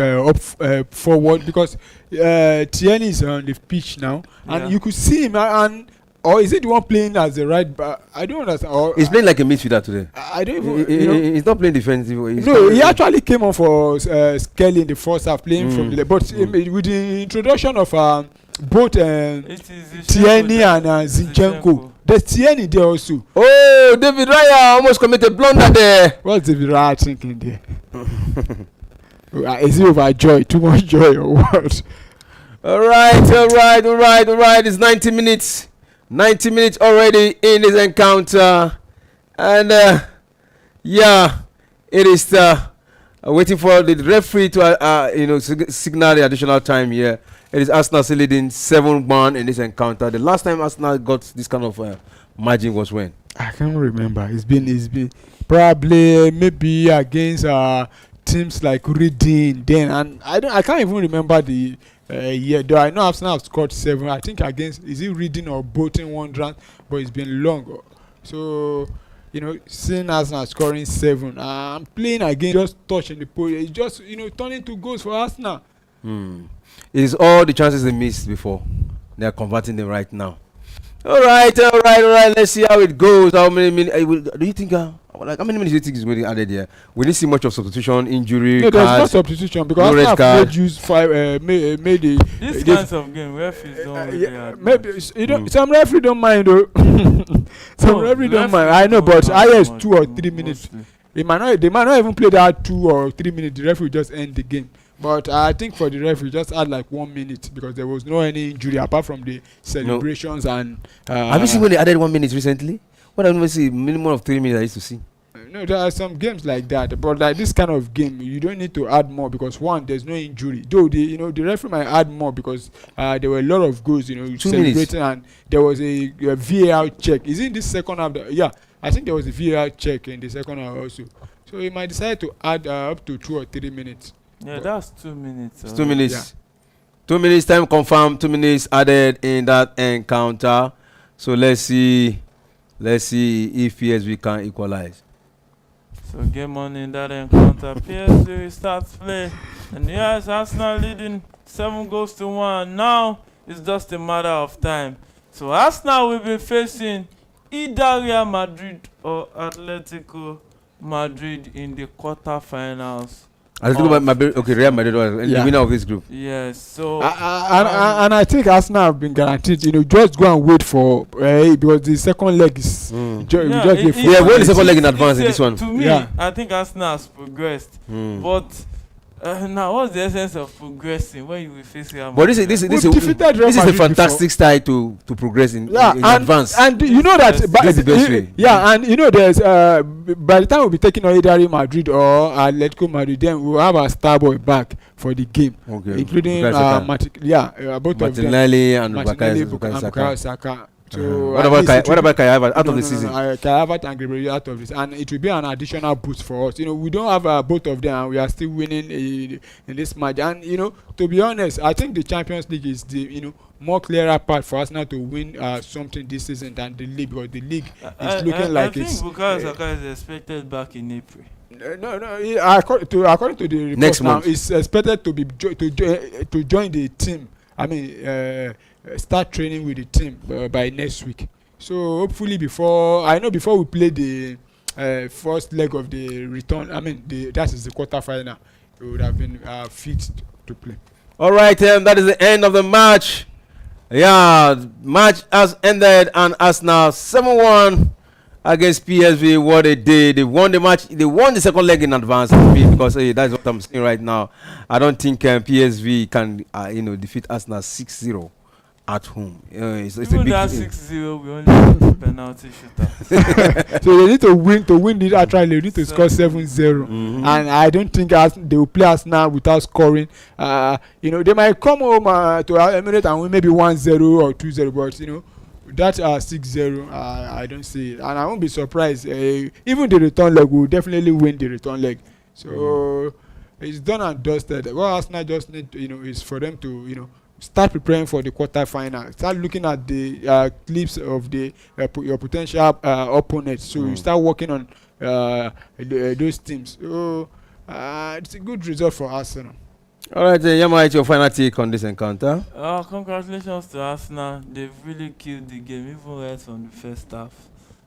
forward because Tierney is on the pitch now, and you could see him. Or is it the one playing as the right back? I don't understand. Or, he's playing like a midfielder today. I don't even. He's not playing defensive. No, he actually came on for Skelly in the first half, playing from the left. But with the introduction of both Tierney and Zinchenko, there's Tierney there also. Oh, David Raya almost committed blunder there. What's David Raya thinking there? Is he overjoyed? Too much joy or what? All right. It's 90 minutes. 90 minutes already in this encounter, and it is waiting for the referee to signal the additional time here. It is Arsenal still leading 7-1 in this encounter. The last time Arsenal got this kind of margin was when? I can't remember. It's been probably maybe against teams like Reading then, and I can't even remember the though I know Arsenal have scored 7. I think against Reading or Bolton Wanderers, but it's been long. So seeing Arsenal scoring 7, I'm playing again, just touching the post. It's just turning to goals for Arsenal. It is all the chances they missed before. They are converting them right now. All right. Let's see how it goes. How many minutes? Do you think? How many minutes do you think is going to be added here? We didn't see much of substitution, injury. No, there's no substitution because Arsenal have made these kinds of game referees don't really maybe some referee don't mind though. Some referee don't mind. I know, but highest 2 or 3 minutes. They might not even play that 2 or 3 minutes. The referee just end the game. But I think for the referee, just add like 1 minute because there was no any injury apart from the celebrations and. Have you seen when they added 1 minute recently? What I never see minimum of 3 minutes I used to see. No, there are some games like that, but like this kind of game, you don't need to add more because one, there's no injury. Though the referee might add more because there were a lot of goals, 2 celebrating, and there was a VAR check. Is it this second half? I think there was a VAR check in the second half also. So he might decide to add up to 2 or 3 minutes. Yeah, that's 2 minutes. It's 2 minutes. Yeah. 2 minutes time confirmed. 2 minutes added in that encounter. So let's see if PSV can equalize. So game on in that encounter. PSV starts play, and yes, Arsenal leading 7-1. Now it's just a matter of time. So Arsenal will be facing either Real Madrid or Atletico Madrid in the quarterfinals. Real Madrid was the winner of this group. Yes, so and I think Arsenal have been guaranteed. Just go and wait for because the second leg is when the second leg in advance in this one. To me, I think Arsenal has progressed, but now what's the essence of progressing when you will face Real Madrid? But this is a fantastic style to progress in advance. And you know that the best way. And there's by the time we'll be taking on either Real Madrid or Atletico Madrid, then we'll have our star boy back for the game, including both of them, Martinelli and Bukayo Saka. So what about Kai Havertz out of the season? Kai Havertz and Gabriel out of this, and it will be an additional boost for us. We don't have both of them, and we are still winning in this match. And to be honest, I think the Champions League is the more clearer part for Arsenal to win something this season than the league, because the league is looking like it's. I think Bukayo Saka is expected back in April. No. According to the report now, it's expected to be to join the team. I mean. Start training with the team by next week. So hopefully before we play the first leg of the return, that is the quarterfinal, we would have been fit to play. All right, that is the end of the match. Match has ended and Arsenal 7-1 against PSV. What they did, they won the match. They won the second leg in advance for me because that's what I'm saying right now. I don't think PSV can defeat Arsenal 6-0. At home, it's even a big that 6-0, we only have penalty shooter. So they need to win. To win this actually, they need to score 7-0, and I don't think they will play us now without scoring. They might come home to Emirates and win maybe 1-0 or 2-0, but that 6-0, I don't see it, and I won't be surprised. Even the return leg, will definitely win the return leg. So it's done and dusted. What Arsenal just need, is for them to, start preparing for the quarter-final. Start looking at the clips of your potential opponents. So you start working on those teams. So it's a good result for Arsenal. All right, Yama, your final take on this encounter. Congratulations to Arsenal. They've really killed the game, even right from the first half.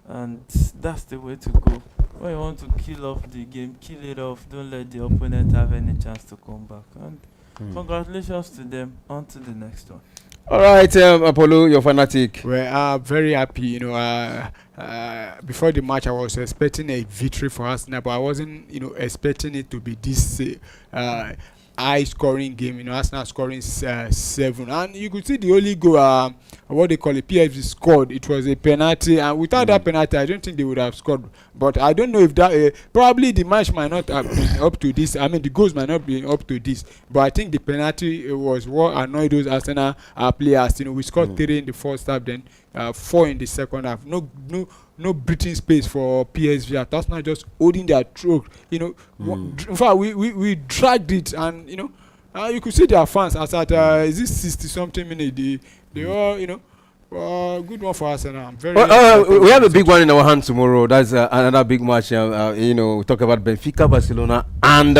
And that's the way to go. When you want to kill off the game, kill it off. Don't let the opponent have any chance to come back. And congratulations to them. On to the next one. All right, Apollo, your final take. We're very happy. Before the match, I was expecting a victory for Arsenal, but I wasn't, expecting it to be this high scoring game. Arsenal scoring 7, and you could see the only goal, what they call it, PSV scored. It was a penalty, and without that penalty, I don't think they would have scored. But I don't know if that probably the match might not have been up to this. I mean, the goals might not be up to this. But I think the penalty was what annoyed those Arsenal players. We scored 3 in the first half, then 4 in the second half. No breathing space for PSV. Arsenal just holding their throat. In fact, we dragged it, and you could see their fans as at is this 60-something minute. They all, good one for Arsenal. I'm very. We have a big one in our hands tomorrow. That's another big match. We talk about Benfica, Barcelona, and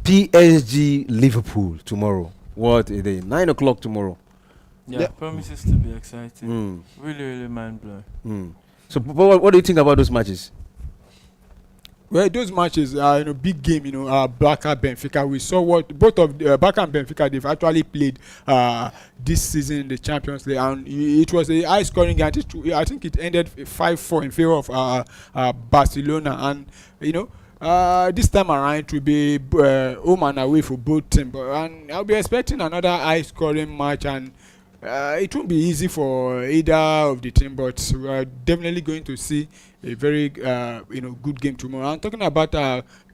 PSG, Liverpool tomorrow. What a day! 9 o'clock tomorrow. Yeah, promises to be exciting. Really, really mind blowing. So, what do you think about those matches? Well, those matches are big game. Barca, Benfica. We saw what both of Barca and Benfica they've actually played this season in the Champions League, and it was a high scoring game. I think it ended 5-4 in favor of Barcelona, and this time around it will be home and away for both teams. And I'll be expecting another high scoring match, and it won't be easy for either of the team, but we are definitely going to see a very good game tomorrow. I'm talking about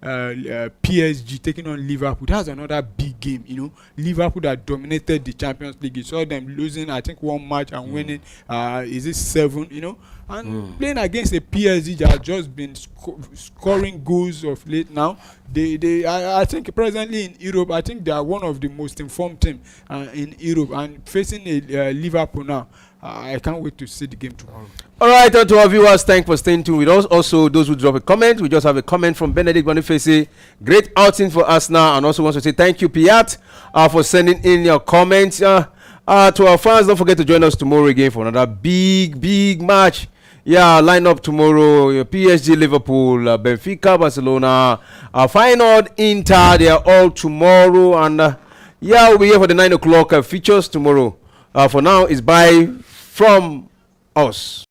PSG taking on Liverpool. That's another big game. Liverpool that dominated the Champions League. You saw them losing, I think, 1 match and winning. Is it 7? And playing against a PSG that has just been scoring goals of late now. I think presently in Europe, I think they are one of the most informed teams in Europe, and facing a Liverpool now. I can't wait to see the game tomorrow. All right, to our viewers, thanks for staying tuned with us. Also, those who drop a comment, we just have a comment from Benedict Boniface. Great outing for us now, and also wants to say thank you, Piat, for sending in your comments. To our fans, don't forget to join us tomorrow again for another big match. Yeah, line up tomorrow. PSG, Liverpool, Benfica, Barcelona, Feyenoord, Inter. They are all tomorrow, and we'll be here for the 9 o'clock features tomorrow. For now, it's bye from us.